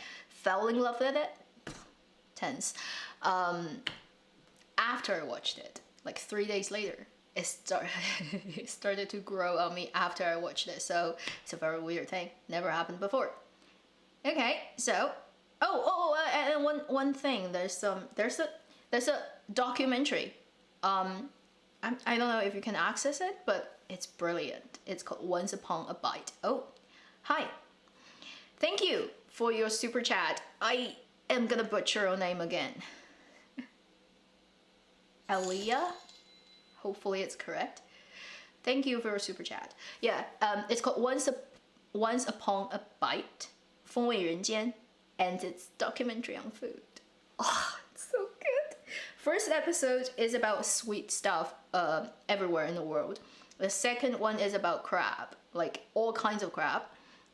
Speaker 1: Tense. After I watched it, like 3 days later, it started to grow on me after I watched it. So it's a very weird thing. Never happened before. Okay, so and one thing, there's a documentary. I don't know if you can access it, but it's brilliant. It's called Once Upon a Bite. Oh, hi. Thank you for your super chat. I am gonna butcher your name again. Aliyah? Hopefully it's correct. Thank you for your super chat. Yeah, it's called Once Upon a Bite, 风味人间, and it's documentary on food. Oh, it's so good. First episode is about sweet stuff everywhere in the world. The second one is about crab, like all kinds of crab.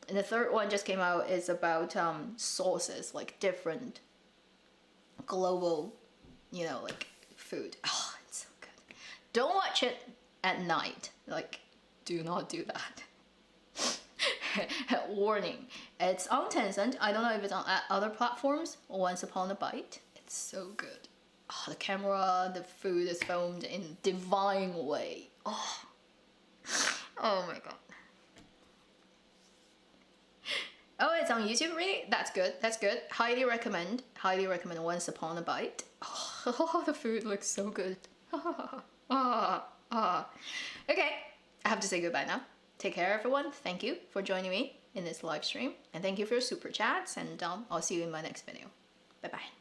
Speaker 1: And the third one just came out, is about sauces, like different global, like food. Oh, it's so good. Don't watch it at night. Like, do not do that. Warning. It's on Tencent. I don't know if it's on other platforms. Once Upon a Bite. It's so good. Oh, the camera, the food is filmed in divine way. Oh my god. Oh, it's on YouTube, really? That's good. Highly recommend Once Upon a Bite. Oh, the food looks so good. Okay, I have to say goodbye now. Take care, everyone. Thank you for joining me in this live stream, and thank you for your super chats, and I'll see you in my next video. Bye bye.